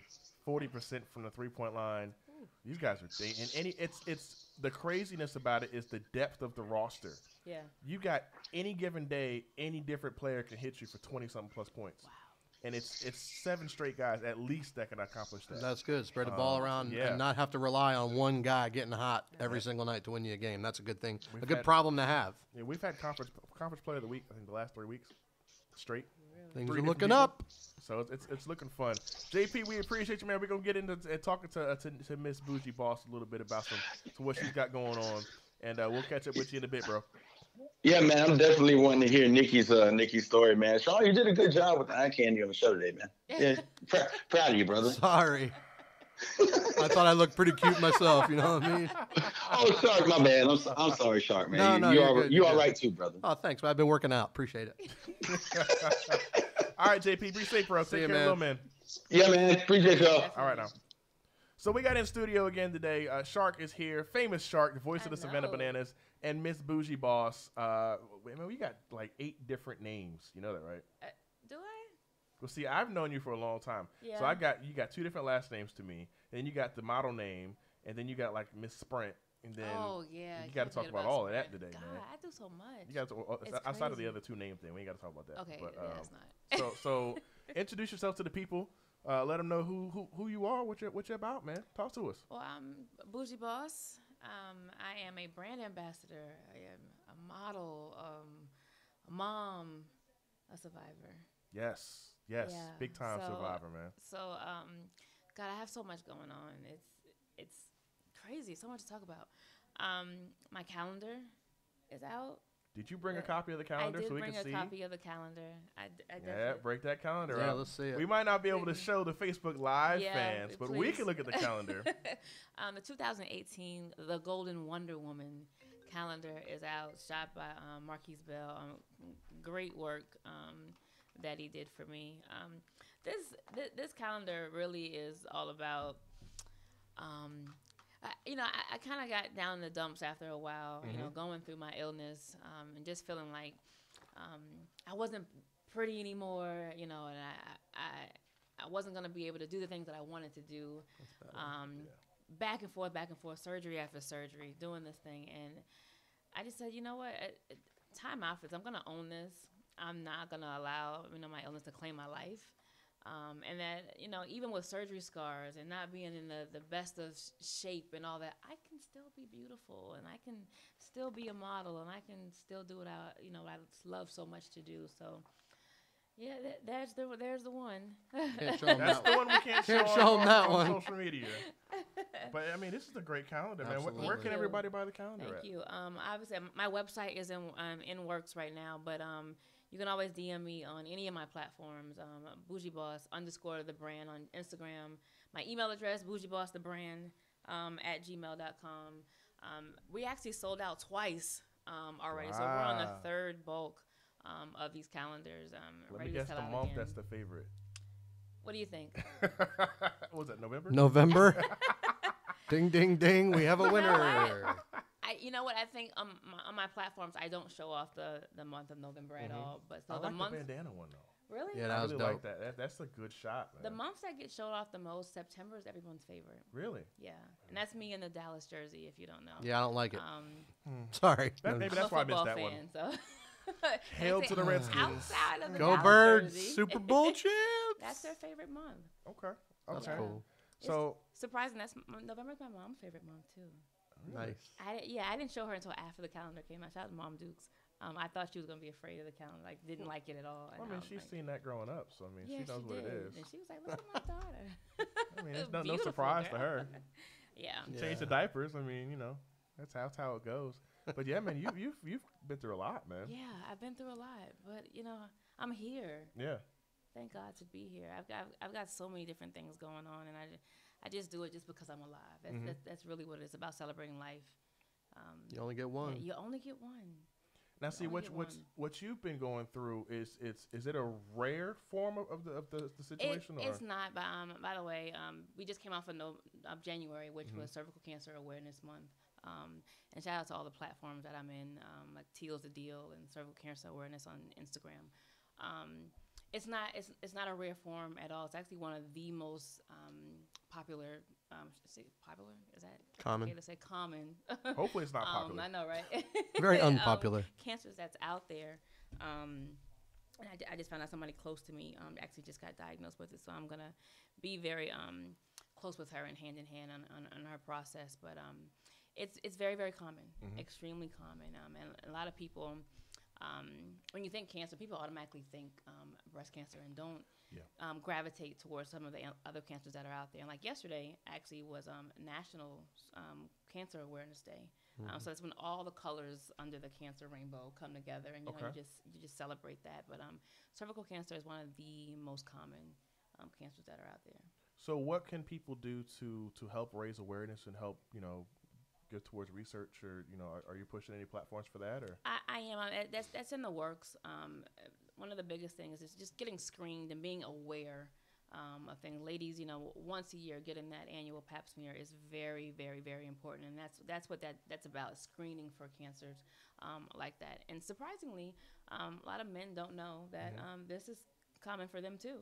40% from the three-point line. These guys are it's the craziness about it is the depth of the roster. Yeah. You got any given day, any different player can hit you for 20-something plus points. Wow. And it's 7 straight guys at least that can accomplish that. That's good. Spread the ball around and not have to rely on one guy getting hot every single night to win you a game. That's a good thing. A good problem to have. Yeah, we've had conference player of the week, I think the last 3 weeks straight. Things are looking up. So it's looking fun. JP, we appreciate you, man. We're going to get into talking to Miss Bougie Boss a little bit about some what she's got going on. And we'll catch up with you in a bit, bro. Yeah, man. I'm definitely wanting to hear Nikki's story, man. Sean, you did a good job with the eye candy on the show today, man. Yeah, proud of you, brother. Sorry. I thought I looked pretty cute myself, you know what I mean? Oh, Shark, my bad. I'm sorry, Shark, man. No, you're all right too, brother. Oh, thanks. I've been working out. Appreciate it. All right, JP, be safe, bro. Take care, little man. Yeah, man. Appreciate y'all. All right, now. So we got in studio again today. Shark is here, famous Shark, the voice of the Savannah Bananas, and Miss Bougie Boss. We got like 8 different names. You know that, right? Do I? Well, see, I've known you for a long time. Yeah. So you got 2 different last names to me. Then you got the model name, and then you got like Miss Sprint. And then you got to talk about all of that today, God, man. I do so much. You got to outside of the other 2 name thing. We ain't got to talk about that. Okay, but, that's not. so introduce yourself to the people. Let them know who you are, what you're about, man. Talk to us. Well, I'm Bougie Boss. I am a brand ambassador. I am a model, a mom, a survivor. Yes, yeah. Big time survivor, man. So, God, I have so much going on. It's crazy, so much to talk about. My calendar is out. Did you bring a copy of the calendar so we can see? I did bring a copy of the calendar. Yeah, break that calendar out. Yeah, let's see it. We might not be able to show the Facebook Live fans, but we can look at the calendar. The 2018 The Golden Wonder Woman calendar is out, shot by Marquise Bell. Great work that he did for me. This calendar really is all about I kind of got down in the dumps after a while, going through my illness and just feeling like I wasn't pretty anymore, and I wasn't going to be able to do the things that I wanted to do. Back and forth, surgery after surgery, doing this thing. And I just said, you know what, time out for this. I'm going to own this. I'm not going to allow, my illness to claim my life. And that, even with surgery scars and not being in the best of shape and all that, I can still be beautiful and I can still be a model and I can still do what I love so much to do. So, yeah, there's the one. Can't show them That's the one we can't show them on social media. But, this is a great calendar, man. Where can everybody buy the calendar at? Thank you. Obviously, my website is in works right now, but you can always DM me on any of my platforms, BougieBoss_the brand on Instagram. My email address, BougieBossTheBrand @gmail.com. We actually sold out twice already, so we're on the 3rd bulk of these calendars. Let me guess the month that's the favorite. What do you think? What was that, November? November. Ding, ding, ding. We have a winner. You know what? I think on my platforms, I don't show off the month of November at all. But so I the like month, the bandana one though. Really? Yeah, that was dope. Like that. That's a good shot, man. The months that get showed off the most, September is everyone's favorite. Really? Yeah, and that's me in the Dallas jersey, if you don't know. Yeah, I don't like it. Sorry. Maybe that's why I missed that one. So. Hail to the Redskins. Outside of the Go Dallas Birds, jersey. Super Bowl champs. That's their favorite month. Okay. That's Okay. cool. So Surprising. That's November's my mom's favorite month too. Nice. I didn't show her until after the calendar came out. Shout out to Mom Dukes. I thought she was gonna be afraid of the calendar, like didn't like it at all. I mean, she's seen that growing up, so I mean, yeah, she knows what it is. And she was like, "Look at my daughter." I mean, it's no Beautiful surprise to girl. her. Yeah. Change the diapers. I mean, that's how it goes. But yeah, man, you've been through a lot, man. Yeah, I've been through a lot, but I'm here. Yeah. Thank God to be here. I've got so many different things going on, and I just do it just because I'm alive. That's really what it is about, celebrating life. You only get one. Yeah, you only get one. Now, see what you've been going through is it a rare form of the situation? It's not. But by the way, we just came off of January, which was Cervical Cancer Awareness Month. And shout out to all the platforms that I'm in, like Teal's the Deal and Cervical Cancer Awareness on Instagram. It's not a rare form at all. It's actually one of the most popular. Popular? Is that common? Okay to say common. Hopefully, it's not popular. I know, right? Very unpopular. Cancers that's out there. And I just found out somebody close to me actually just got diagnosed with it, so I'm gonna be very close with her and hand in hand on her process. But it's very, very common, extremely common, and a lot of people. When you think cancer, people automatically think breast cancer and don't gravitate towards some of the other cancers that are out there. And like yesterday, actually was National Cancer Awareness Day. So it's when all the colors under the cancer rainbow come together, and you just celebrate that. But cervical cancer is one of the most common cancers that are out there. So what can people do to help raise awareness and help get towards research, or are you pushing any platforms for that? Or I am. That's in the works. One of the biggest things is just getting screened and being aware of things. Ladies, once a year getting that annual pap smear is very, very, very important, and that's what that's about, screening for cancers like that. And surprisingly, a lot of men don't know that this is common for them too.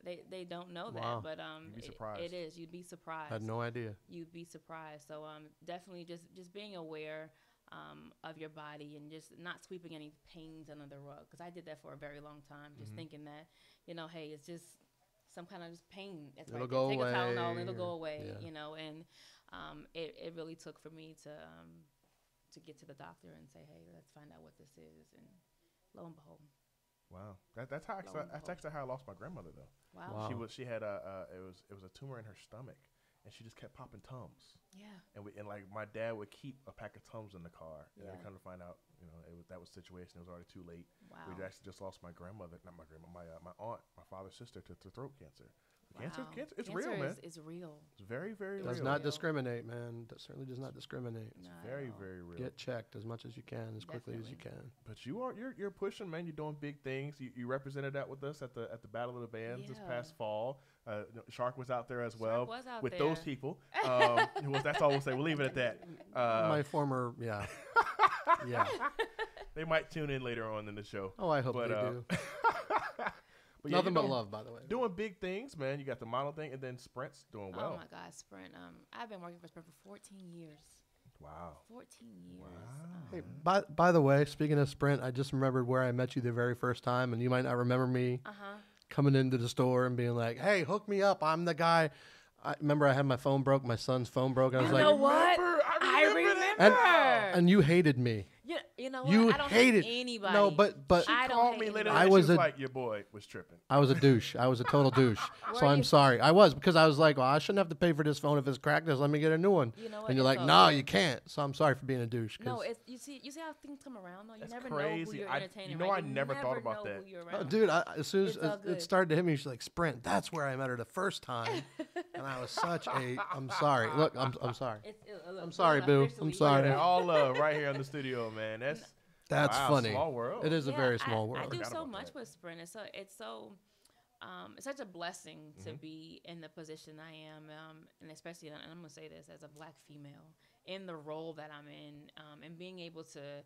They don't know that, but you'd be surprised. It is. You'd be surprised. I had no idea. You'd be surprised. So definitely just being aware of your body and just not sweeping any pains under the rug, because I did that for a very long time, just thinking that hey, it's just some kind of just pain. That's it'll right. go Take away. a Tylenol and it'll go away. Yeah. And it really took for me to get to the doctor and say, hey, let's find out what this is, and lo and behold. Wow, that's actually how I lost my grandmother though. Wow. She had it was a tumor in her stomach, and she just kept popping Tums. Yeah. And like my dad would keep a pack of Tums in the car, and then Yeah. come to find out, that was the situation. It was already too late. Wow. We actually just lost my grandmother, not my grandma, my aunt, my father's sister to throat cancer. Wow. Cancer, it's real, man. It's real. It's very, very real. Does not discriminate, man. That certainly does not discriminate. It's Not very, at all. very real. Get checked as much as you can, as quickly as you can. But you're pushing, man. You're doing big things. You represented that with us at the Battle of the Bands this past fall. Shark was out there as well was out with there. those people. That's all we'll say. We'll leave it at that. My former, yeah. They might tune in later on in the show. Oh, I hope they do. But Nothing but love, by the way. Doing big things, man. You got the model thing, and then Sprint's doing well. Oh my God, Sprint. I've been working for Sprint for 14 years. Wow. 14 years. Wow. Hey, by the way, speaking of Sprint, I just remembered where I met you the very first time, and you might not remember me coming into the store and being like, "Hey, hook me up. I'm the guy." I remember I had my phone broke. My son's phone broke. And I was You like, know what? I remember. And you hated me. You know what? You I don't hated hate anybody. No, but I don't Called hate me later. anybody. I I was was a- like, your boy was tripping. I was a douche. I was a total douche. So Were I'm you? sorry. I was, because I was like, well, I shouldn't have to pay for this phone if it's cracked. Just let me get a new one. You know what? And you're It's like, all no, good. you can't. So I'm sorry for being a douche. 'Cause- No, you see how things come around though. You That's never know crazy. who you're I- entertaining. you know, right? I never thought about know that. Who you're Oh, around. dude, as soon as It's all it good. started to hit me, she's like, Sprint. That's where I met her the first time. And I was such a, I'm sorry. Look, I'm sorry. I'm sorry, boo. I'm sorry. Yeah, all love right here in the studio, man. That's wow, funny. Small world. It is a very small I world. do Forgot so about much that. with Sprint. It's such a blessing to be in the position I am, and especially, and I'm gonna say this as a Black female in the role that I'm in, and being able to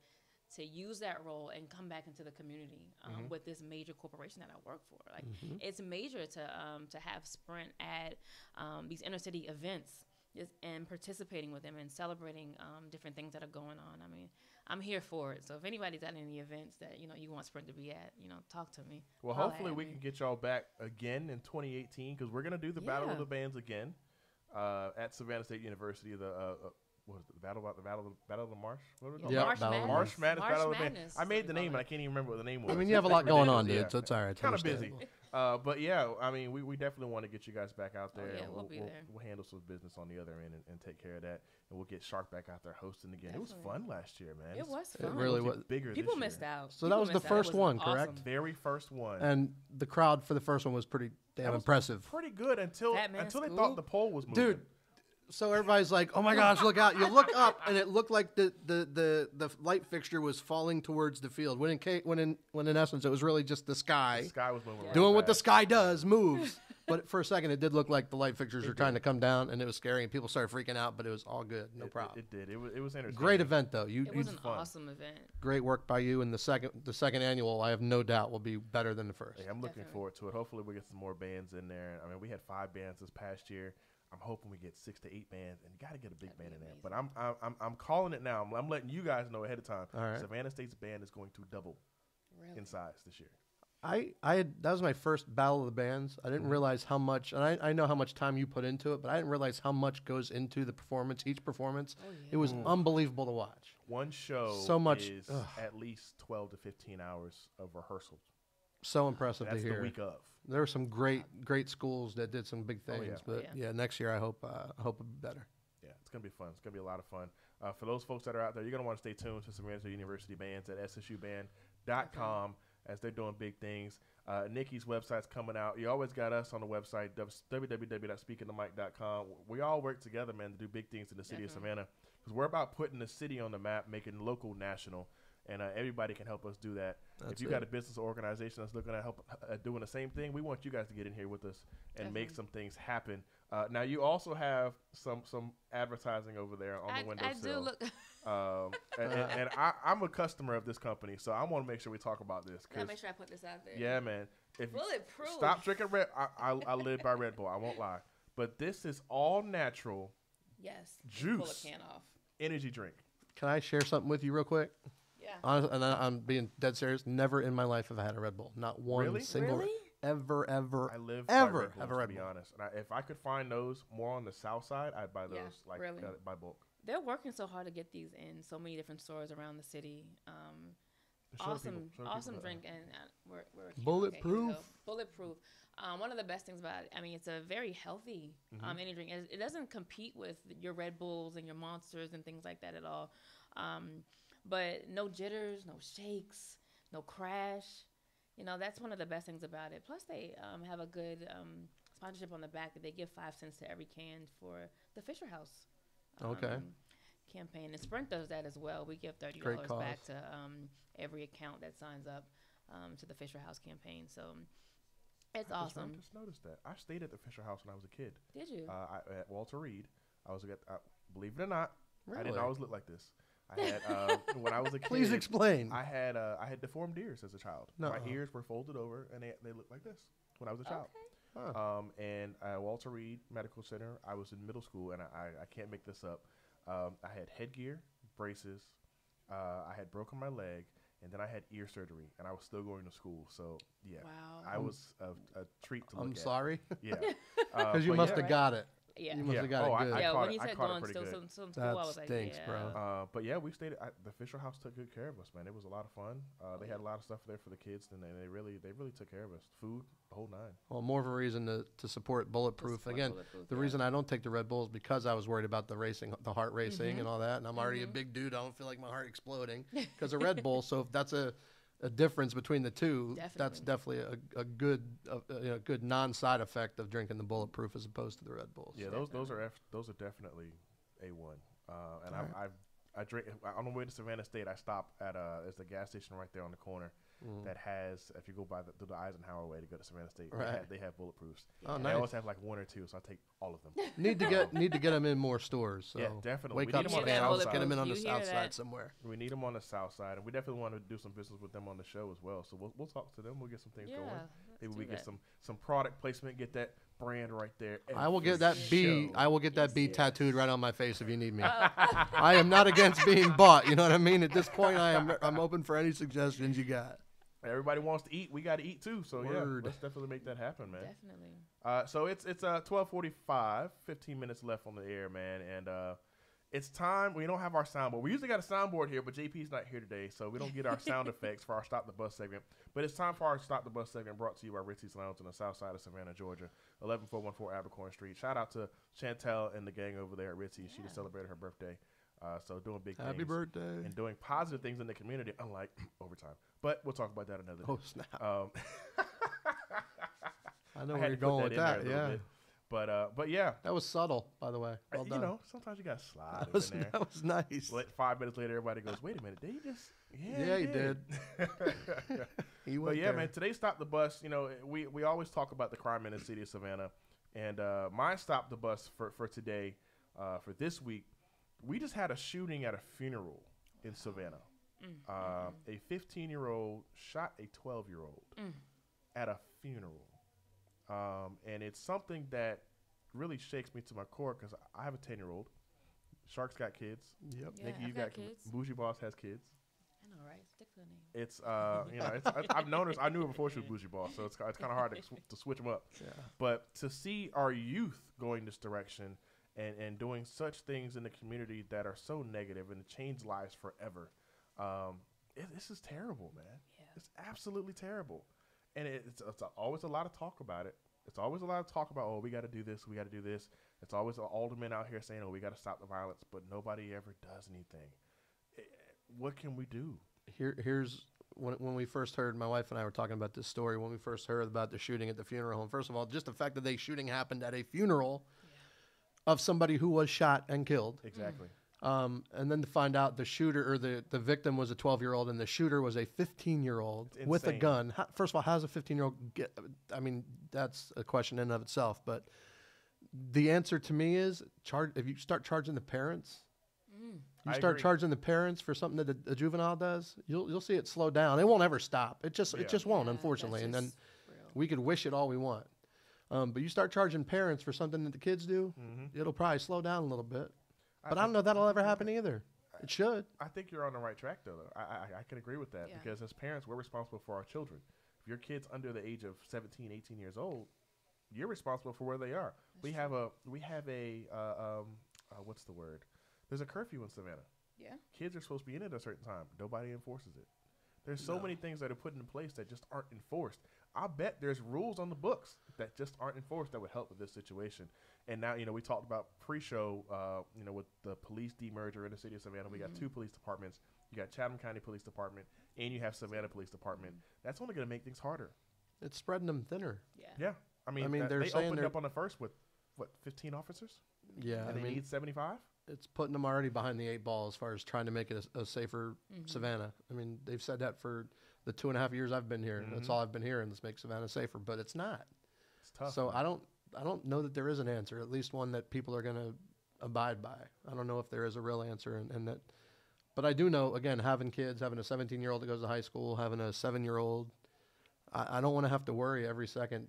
use that role and come back into the community with this major corporation that I work for. Like it's major to have Sprint at these inner city events. and participating with them and celebrating different things that are going on. I mean, I'm here for it. So if anybody's at any events that you want Sprint to be at, talk to me. Well, hopefully we can get y'all back again in 2018 because we're gonna do the Battle of the Bands again at Savannah State University. What was it, the Battle of the Marsh? What was it called? Yeah, March Madness. March Madness. Battle of the Bands. Madness, I made the name, and I can't even remember what the name was. I mean, you have a lot going on, dude, Yeah. so it's all right. It's Kind of busy. understandable. But yeah, I mean, we definitely want to get you guys back out there. yeah, and we'll be there. We'll handle some business on the other end and take care of that. And we'll get Shark back out there hosting again. Definitely. It was fun last year, man. It was It fun. really was. Bigger People this missed year. out. So that People was the missed out. first It was one, awesome. correct? Very first one. And the crowd for the first one was pretty damn That was impressive. Pretty good until Fat Man they Scoop. thought the pole was moving. Dude, so everybody's like, "Oh my gosh, look out!" You look up, and it looked like the light fixture was falling towards the field. When in essence, it was really just the sky the sky was moving. really doing what the fast. sky does, moves. But for a second, it did look like the light fixtures were trying to come down, and it was scary, and people started freaking out. But it was all good, no problem. It did. It was entertaining. Great event, though. It was an fun. awesome event. Great work by you, and the second annual, I have no doubt, will be better than the first. Yeah, I'm looking Definitely. forward to it. Hopefully, we get some more bands in there. I mean, we had 5 bands this past year. I'm hoping we get 6 to 8 bands, and you got to get a big band in there. But I'm calling it now. I'm letting you guys know ahead of time. All right. Savannah State's band is going to double Really. in size this year. That was my first battle of the bands. I didn't realize how much, and I know how much time you put into it, but I didn't realize how much goes into the performance, each performance. Oh, yeah. It was unbelievable to watch. One show So much- is at least 12 to 15 hours of rehearsals. So impressive That's to hear. the week of. There were some great schools that did some big things, yeah. but Yeah. yeah, next year I hope it'll be better. Yeah, it's going to be fun. It's going to be a lot of fun. For those folks that are out there, you're going to want to stay tuned to Savannah State University bands at ssuband.com as they're doing big things. Nikki's website's coming out. You always got us on the website, www.speakingthemic.com. We all work together, man, to do big things in the city of Savannah because we're about putting the city on the map, making local national, and everybody can help us do that. If you got a business or organization that's looking at help doing the same thing, we want you guys to get in here with us and make some things happen. Now, you also have some advertising over there on the windowsill. I do look. And I'm a customer of this company, so I want to make sure we talk about this. Gotta make sure I put this out there. Yeah, man. If Bulletproof. Stop drinking Red. I live by Red Bull. I won't lie. But this is all natural Yes. Juice. Pull a can off. energy drink. Can I share something with you real quick? Yeah. Honestly, and I'm being dead serious. Never in my life have I had a Red Bull. Not one Really? single. Really? Ever. I live ever by Red have Bulls, a Red to be Bull. honest. And if I could find those more on the south side, I'd buy those Yeah, really. by bulk. They're working so hard to get these in so many different stores around the city. Show the Awesome, people- show the awesome people drink, and we're Bulletproof. Bulletproof. One of the best things about it, I mean, it's a very healthy energy drink. It doesn't compete with your Red Bulls and your Monsters and things like that at all. But no jitters, no shakes, no crash. You know, that's one of the best things about it. Plus, they have a good sponsorship on the back that they give 5 cents to every can for the Fisher House. Okay. Campaign, and Sprint does that as well. We give $30 Great cause. back to every account that signs up to the Fisher House campaign. So it's I awesome. just noticed that. I stayed at the Fisher House when I was a kid. Did you? At Walter Reed. I was believe it or not, I didn't Really? always look like this. I had when I was a kid. Please explain. I had deformed ears as a child. No. My ears were folded over and they looked like this when I was a child. Okay. Huh. And Walter Reed Medical Center. I was in middle school, and I can't make this up. I had headgear, braces. I had broken my leg, and then I had ear surgery, and I was still going to school. So yeah, Wow. I was a treat to look I'm at. sorry. Yeah, Because you but must yeah. have got it. Yeah. You must Yeah. have got Oh, it good. I Yeah, caught when it- you I said caught it going pretty still good. some school, That I was like, stinks, yeah. bro. But yeah, we stayed. The Fisher House took good care of us, man. It was a lot of fun. They had a lot of stuff there for the kids, and they really took care of us. Food, the whole nine. Well, more of a reason to support Bulletproof. support Again, Bulletproof, the yeah. reason I don't take the Red Bull is because I was worried about the racing, the heart racing and all that. And I'm already a big dude. I don't feel like my heart exploding because of Red Bull. So if that's a difference between the two, that's definitely a good good non-side effect of drinking the Bulletproof as opposed to the Red Bulls. Yeah, those are definitely A1. And I drink on the way to Savannah State. I stop at there's a gas station right there on the corner that has, if you go by the Eisenhower way to go to Savannah State, they have Bulletproofs. Oh, They nice. always have like 1 or 2, so I take all of them. Need to get them in more stores. So Yeah, definitely. Wake We up, need 'em on the Savannah. south Let's get them in side. on the You south hear side that? somewhere. We need them on the south side, and we definitely want to do some business with them on the show as well. So we'll talk to them. We'll get some things going. Maybe we get some product placement, get that brand right there. I will get every that B. show. I will get that B tattooed right on my face if you need me. I am not against being bought. You know what I mean? At this point, I'm open for any suggestions you got. Everybody wants to eat. We got to eat too. So yeah, Word. let's definitely make that happen, man. Definitely. So it's 12:45, 15 minutes left on the air, man, and it's time. We don't have our soundboard. We usually got a soundboard here, but JP's not here today, so we don't get our sound effects for our Stop the Bus segment. But it's time for our Stop the Bus segment, brought to you by Ritzy's Lounge on the south side of Savannah, Georgia, 11414 Abercorn Street. Shout out to Chantel and the gang over there at Ritzy's. She just celebrated her birthday. So doing big things. Happy birthday. And doing positive things in the community, unlike overtime. But we'll talk about that another day. Oh, snap. I know I where had you're to put going that with in there that. a little Yeah. bit. But yeah. That was subtle, by the way. Well You done. know, sometimes you got to slide That was, it in there. that was nice. 5 minutes later, everybody goes, wait a minute, did he just? Yeah, he did. He But went yeah, there. man, today's Stop the Bus, you know, we always talk about the crime in the city of Savannah. And my Stop the Bus for today, for this week, we just had a shooting at a funeral in Savannah. A 15-year-old shot a 12-year-old at a funeral. And it's something that really shakes me to my core because I have a 10-year-old. Shark's got kids. Yep. Yeah, Nikki, you I've got kids. Bougie Boss has kids. I know, right? Stick to the name. It's you know, I've known her. I knew her before she was Bougie Boss, so it's kind of hard to switch them up. Yeah. But to see our youth going this direction and doing such things in the community that are so negative and change lives forever, this is terrible, man. Yeah. It's absolutely terrible, and it's always a lot of talk about it. It's always a lot of talk about, oh, we got to do this, we got to do this. It's always an alderman out here saying, oh, we got to stop the violence, but nobody ever does anything. What can we do? Here's when we first heard, my wife and I were talking about this story, when we first heard about the shooting at the funeral home. First of all, just the fact that the shooting happened at a funeral of somebody who was shot and killed. Exactly. And then to find out the shooter or the victim was a 12-year-old and the shooter was a 15-year-old with a insane. gun. First of all, how does a 15-year-old get? I mean, that's a question in and of itself. But the answer to me is if you start charging the parents. You I start agree. charging the parents for something that a juvenile does, you'll see it slow down. It won't ever stop. It just won't, Yeah, unfortunately. that's And then just real. we could wish it all we want. But you start charging parents for something that the kids do, it'll probably slow down a little bit. But I don't know that'll ever happen either. It should. I think you're on the right track, though. I can agree with that Yeah. because as parents, we're responsible for our children. If your kid's under the age of 17, 18 years old, you're responsible for where they are. We have a what's the word? There's a curfew in Savannah. Yeah. Kids are supposed to be in at a certain time. Nobody enforces it. There's so many things that are put in place that just aren't enforced. I bet there's rules on the books that just aren't enforced that would help with this situation. And now, we talked about pre-show, with the police demerger in the city of Savannah. We got 2 police departments. You got Chatham County Police Department, and you have Savannah Police Department. That's only going to make things harder. It's spreading them thinner. Yeah. Yeah. I mean they're they saying opened they're- up on the first with, 15 officers? Yeah, And they need 75? it's putting them already behind the 8 ball as far as trying to make it a safer Savannah. I mean, they've said that for the 2.5 years I've been here. That's all I've been hearing. Let's make Savannah safer, but it's not. It's tough. So man. I don't know that there is an answer, at least one that people are going to abide by. I don't know if there is a real answer, and that. But I do know, again, having kids, having a 17-year-old that goes to high school, having a 7-year-old, I don't want to have to worry every second.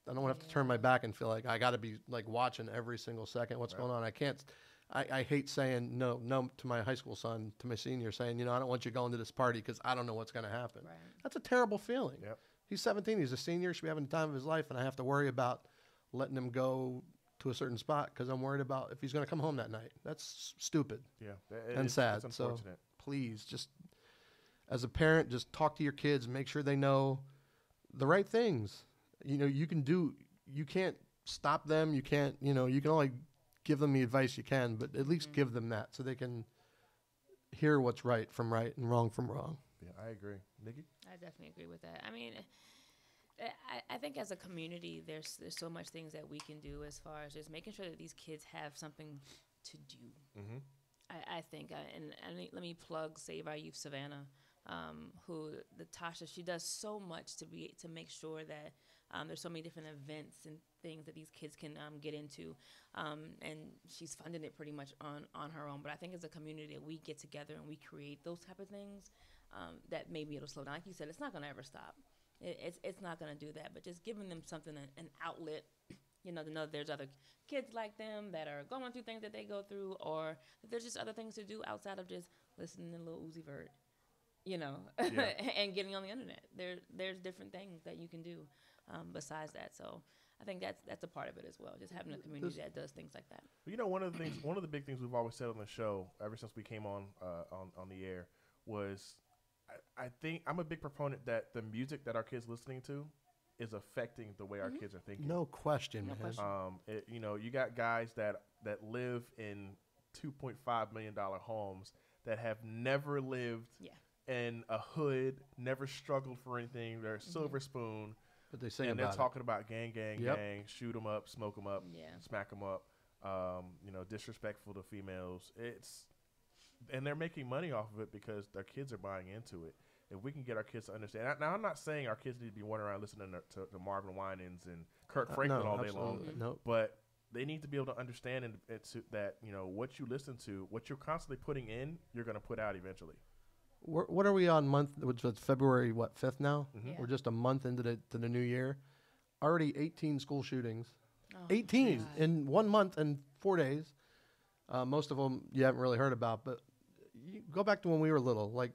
I don't want to have to turn my back and feel like I got to be like watching every single second what's going on. I can't. I hate saying no to my high school son, to my senior, saying, I don't want you going to this party because I don't know what's going to happen. Right. That's a terrible feeling. Yep. He's 17. He's a senior. Should be having the time of his life, and I have to worry about letting him go to a certain spot because I'm worried about if he's going to come home that night. That's stupid Yeah. and sad. It's So unfortunate. please, just as a parent, just talk to your kids. Make sure they know the right things. You can't stop them. You can't, you can only give them the advice you can, but at least give them that so they can hear what's right from right and wrong from wrong. Yeah, I agree. Nikki? I definitely agree with that. I mean, I think as a community, there's so much things that we can do as far as just making sure that these kids have something to do. Mm-hmm. I think, and let me plug Save Our Youth Savannah, who Tasha, she does so much to make sure that there's so many different events and things that these kids can get into, and she's funding it pretty much on her own. But I think as a community that we get together and we create those type of things, that maybe it'll slow down. Like you said, it's not going to ever stop. It's not going to do that. But just giving them something, an outlet to know that there's other kids like them that are going through things that they go through, or that there's just other things to do outside of just listening to Lil Uzi Vert, and getting on the internet. There's different things that you can do besides that. So I think that's a part of it as well, just having a community that does things like that. One of the big things we've always said on the show ever since we came on the air was, I think I'm a big proponent that the music that our kids listening to is affecting the way our kids are thinking. No question, man. You got guys that live in $2.5 million homes that have never lived in a hood, never struggled for anything. They're a silver spoon. But they say and they're talking about gang, shoot them up, smoke them up, smack them up, disrespectful to females. And they're making money off of it because their kids are buying into it. If we can get our kids to understand. Now, I'm not saying our kids need to be wandering around listening to Marvin Winans and Kirk Franklin all day long. Nope. But they need to be able to understand that, what you listen to, what you're constantly putting in, you're going to put out eventually. What are we on month? Which was February, 5th now? Mm-hmm. Yeah. We're just a month into the new year. Already 18 school shootings. 18 in 1 month and 4 days. Most of them you haven't really heard about, but you go back to when we were little. Like,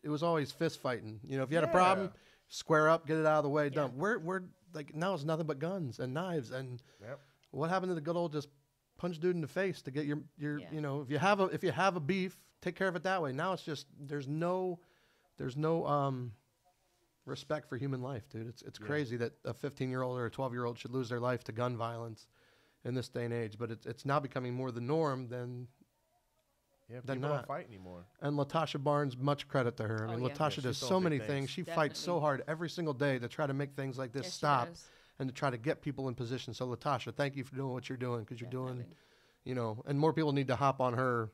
it was always fist fighting. If you had a problem, square up, get it out of the way, done. We're like, now it's nothing but guns and knives. And what happened to the good old just punch dude in the face to get your if you have a beef, take care of it that way. Now it's just there's no respect for human life, dude. It's crazy that a 15-year-old or a 12-year-old should lose their life to gun violence in this day and age. But it's now becoming more the norm than people don't fight anymore. And Latasha Barnes, much credit to her. I mean, Latasha does so many things. She fights so hard every single day to try to make things like this stop and to try to get people in position. So Latasha, thank you for doing what you're doing, because you're doing, and more people need to hop on her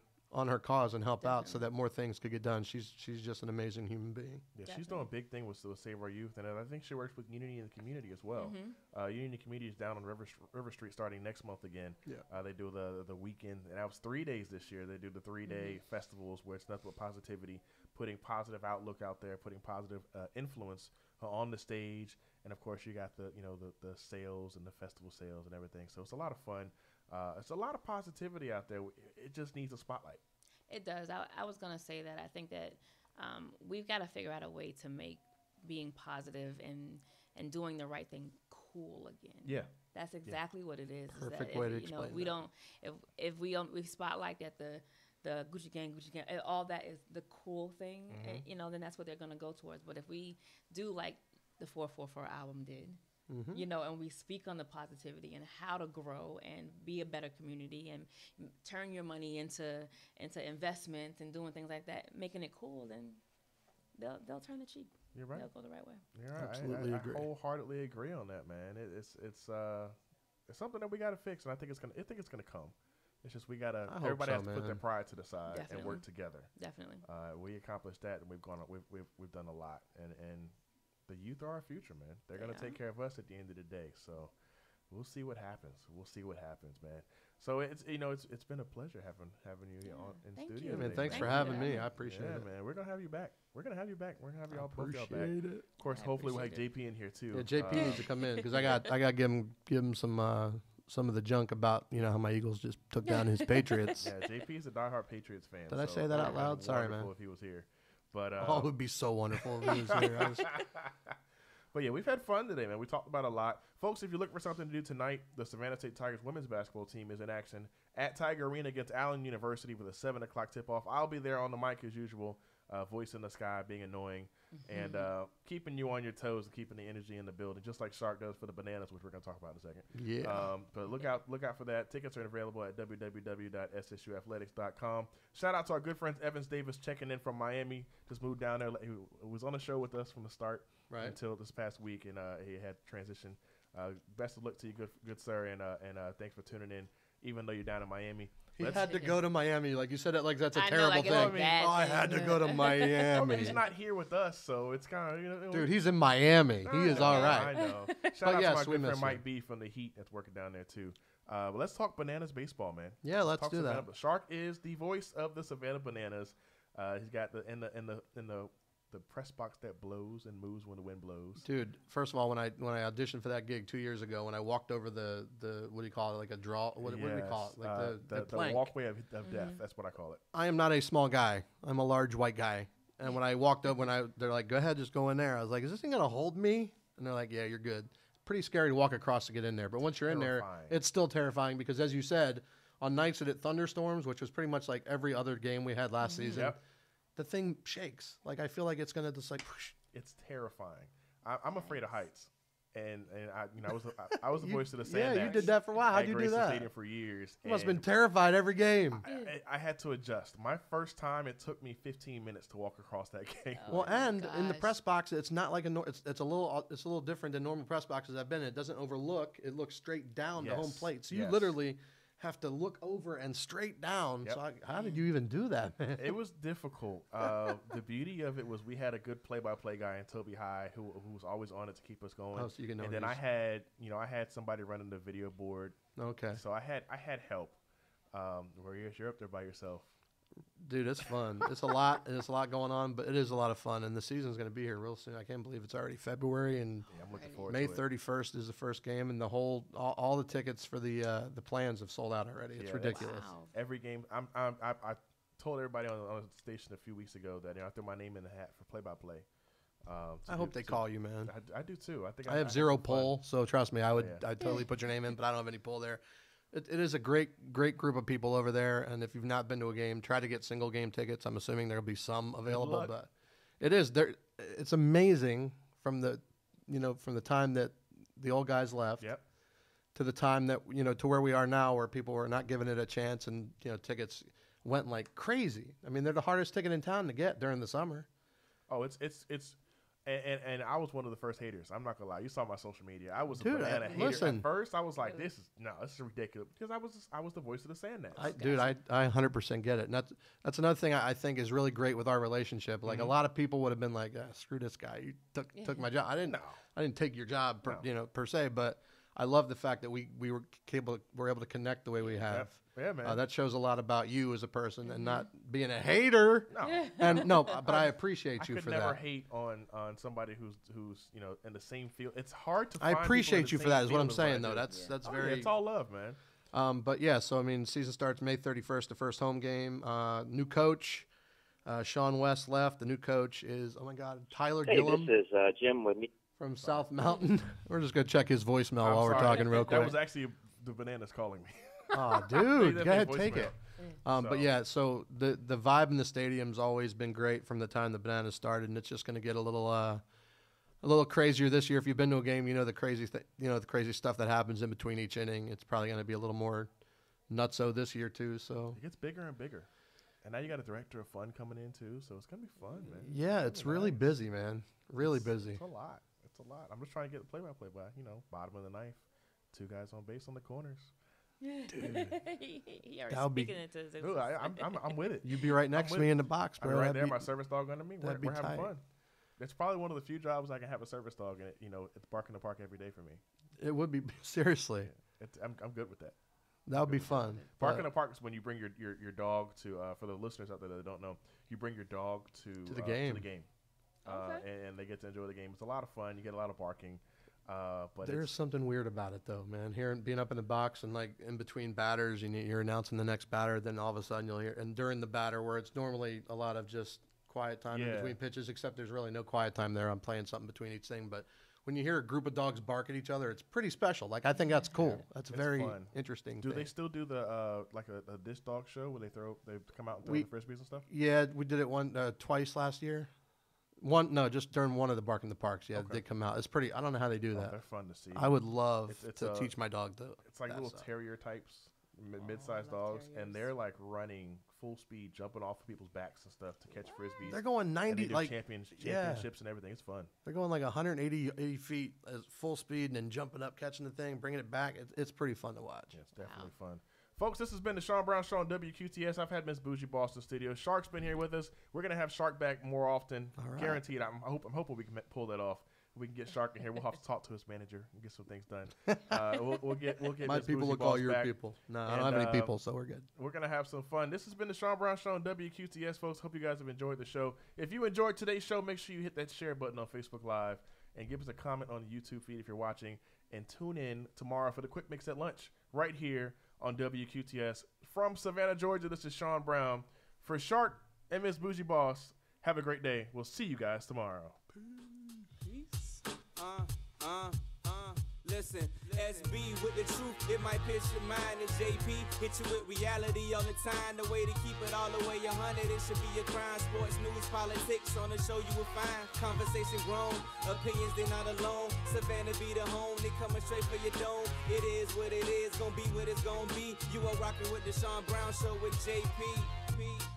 cause and help out so that more things could get done. She's just an amazing human being. Yeah, she's doing a big thing with Save Our Youth, and I think she works with Unity in the Community as well. Unity in the Community is down on River Street starting next month again. Yeah. They do the weekend, and that was 3 days this year. They do the 3-day festivals where it's nothing but positivity, putting positive outlook out there, putting positive influence on the stage, and of course you got the sales and the festival sales and everything. So it's a lot of fun. It's a lot of positivity out there. It just needs a spotlight. It does. I was going to say that. I think that we've got to figure out a way to make being positive and doing the right thing cool again. Yeah. That's exactly what it is. Perfect way to explain that. If we spotlight that the Gucci Gang, all that is the cool thing, then that's what they're going to go towards. But if we do like the 444 album did, and we speak on the positivity and how to grow and be a better community and turn your money into investments and doing things like that, making it cool, then they'll turn the cheek. You're right. They'll go the right way. You're right. Absolutely agree. I wholeheartedly agree on that, man. It's something that we got to fix, and I think it's gonna come. It's just everybody has to put their pride to the side and work together. Definitely. We accomplished that, and we've done a lot, and the youth are our future, man. They're going to take care of us at the end of the day. So we'll see what happens. Man. So it's been a pleasure having you in studio. Man, thanks for having me. I appreciate it. Man. We're going to have you back. We're going to have y'all both back. Appreciate it. Of course, hopefully we'll have JP in here too. Yeah, JP needs to come in because I got to give him some of the junk about how my Eagles just took down his Patriots. Yeah, JP is a diehard Patriots fan. Did I say that out loud? Sorry, man. If he was here. But it would be so wonderful if he was here. But yeah, we've had fun today, man. We talked about a lot. Folks, if you're looking for something to do tonight, the Savannah State Tigers women's basketball team is in action at Tiger Arena against Allen University with a 7 o'clock tip-off. I'll be there on the mic as usual, voice in the sky, being annoying, and keeping you on your toes and keeping the energy in the building, just like Shark does for the Bananas, which we're going to talk about in a second. Yeah. But look out for that. Tickets are available at www.ssuathletics.com. Shout out to our good friend Evans Davis checking in from Miami. Just moved down there. He was on the show with us from the start until this past week, and he had transition. Best of luck to you, good sir, and thanks for tuning in, even though you're down in Miami. He had to go to Miami. Like you said it like that's a I know, terrible like thing. I thing. had to go to Miami. He's not here with us, so it's kind of Dude, he's in Miami. He is all right. I know. Shout out to my good friend Mike B from the Heat that's working down there too. But let's talk Bananas baseball, man. Yeah, let's do that. Shark is the voice of the Savannah Bananas. He's got in the the press box that blows and moves when the wind blows. Dude, first of all, when I auditioned for that gig 2 years ago, when I walked over the what do you call it, like a draw? What do we call it? Like the plank. Walkway of death. That's what I call it. I am not a small guy. I'm a large white guy. And when I walked up, they're like, go ahead, just go in there. I was like, is this thing gonna hold me? And they're like, yeah, you're good. Pretty scary to walk across to get in there, but once you're in there, it's still terrifying because, as you said, on nights that it thunderstorms, which was pretty much like every other game we had last season, the thing shakes. Like I feel like it's gonna just like. Whoosh. It's terrifying. I'm afraid of heights, and I was the voice of the Sand. Yeah, you did that for a while. How'd you do that? Stadium for years. You must have been terrified every game. I had to adjust. My first time, it took me 15 minutes to walk across that game. Well, and in the press box, it's not like it's a little different than normal press boxes I've been in. It doesn't overlook; it looks straight down to home plate. So you literally have to look over and straight down. Yep. So how did you even do that, man? It was difficult. The beauty of it was we had a good play-by-play guy in Toby High who was always on it to keep us going. Oh, so you can know and then I had somebody running the video board. Okay. So I had help. Whereas you're up there by yourself. Dude, it's fun. It's a lot, and it's a lot going on, but it is a lot of fun. And the season's going to be here real soon. I can't believe it's already February, and I'm looking forward May to it. 31st is the first game, and all the tickets for the plans have sold out already. It's ridiculous. Wow. Every game, I told everybody on the station a few weeks ago that I threw my name in the hat for play-by-play. I hope they call you, man. I do too. I think I have zero pull, so trust me, I'd totally put your name in, but I don't have any pull there. It is a great group of people over there, and if you've not been to a game, try to get single game tickets. I'm assuming there'll be some available, but it is there. It's amazing from the time that the old guys left to the time that to where we are now, where people were not giving it a chance, and tickets went like crazy. I mean, they're the hardest ticket in town to get during the summer. Oh, it's. And I was one of the first haters. I'm not gonna lie. You saw my social media. I was a banana hater. Listen. At first, I was like, "This is ridiculous," because I was the voice of the Sandnets. I 100% get it. And that's another thing I think is really great with our relationship. Like a lot of people would have been like, "Screw this guy. You took my job." I didn't take your job per se, but I love the fact that we were able to connect the way we have. Yeah, man. That shows a lot about you as a person and not being a hater. No. But I appreciate you for that. I could never hate on somebody who's in the same field. It's hard to I find appreciate you for that is what I'm saying, though. do. That's very... it's all love, man. But, yeah, so, I mean, season starts May 31st, the first home game. New coach. Sean West left. The new coach is, oh, my God, Tyler Gillum. This is Jim with me. From South Mountain. We're just going to check his voicemail while we're talking real quick. That was actually the bananas calling me. Oh, dude, go ahead, take voicemail. it. But yeah, so the vibe in the stadium's always been great from the time the Bananas started, and it's just going to get a little crazier this year. If you've been to a game, the crazy the crazy stuff that happens in between each inning. It's probably going to be a little more nutso this year too. So it gets bigger and bigger, and now you got a director of fun coming in too. So it's going to be fun, man. Yeah, it's really busy, man. Really busy. It's a lot. I'm just trying to get the play-by-play by bottom of the ninth, 2 guys on base on the corners. Dude. That'll be. Dude, I'm with it. You'd be right next to me in the box, bro. I'm right there, my service dog under me. We're having tight. fun. It's probably one of the few jobs I can have a service dog in it. It's barking the park every day for me. It would be seriously. I'm good with that. That would be fun. Barking the park is when you bring your dog to. For the listeners out there that don't know, you bring your dog to the game. And they get to enjoy the game. It's a lot of fun. You get a lot of barking. But there's something weird about it, though, man. Being up in the box and like in between batters, you're announcing the next batter, then all of a sudden you'll hear, and during the batter where it's normally a lot of just quiet time in between pitches, except there's really no quiet time there. I'm playing something between each thing, but when you hear a group of dogs bark at each other, it's pretty special. Like I think that's cool. That's very fun. Interesting. Do they still do the like a disc dog show where they come out and throw the frisbees and stuff? Yeah, we did it twice last year. Just during one of the Bark in the Parks. Yeah, they come out. It's pretty. I don't know how they do that. They're fun to see. I would love to teach my dog to. It's like little terrier types, mid-sized dogs, terriers. and they're like running full speed, jumping off of people's backs and stuff to catch frisbees. They're going 90 and like championships and everything. It's fun. They're going like 80 feet as full speed and then jumping up, catching the thing, bringing it back. It's pretty fun to watch. Yeah, it's definitely fun. Folks, this has been the Sean Brown Show on WQTS. I've had Miss Bougie Boston Studio. Shark's been here with us. We're going to have Shark back more often. All right. Guaranteed. I'm hoping we can pull that off. we can get Shark in here. We'll have to talk to his manager and get some things done. We'll get My Ms. people Bougie will call Boss your back. people. No, I don't have any people, so we're good. We're going to have some fun. This has been the Sean Brown Show on WQTS, folks. Hope you guys have enjoyed the show. If you enjoyed today's show, make sure you hit that share button on Facebook Live and give us a comment on the YouTube feed if you're watching. And tune in tomorrow for the Quick Mix at Lunch right here on WQTS. From Savannah, Georgia, this is Sean Brown. For Shark and Ms. Bougie Boss, have a great day. We'll see you guys tomorrow. Peace. Listen, SB with the truth, it might pierce your mind. And JP hit you with reality all the time. The way to keep it all the way 100, it should be a crime. Sports, news, politics, on the show you will find. Conversation grown, opinions they not alone. Savannah be the home, they coming straight for your dome. It is what it is, gonna be what it's gonna be. You are rocking with the Sean Brown Show with JP. Peace.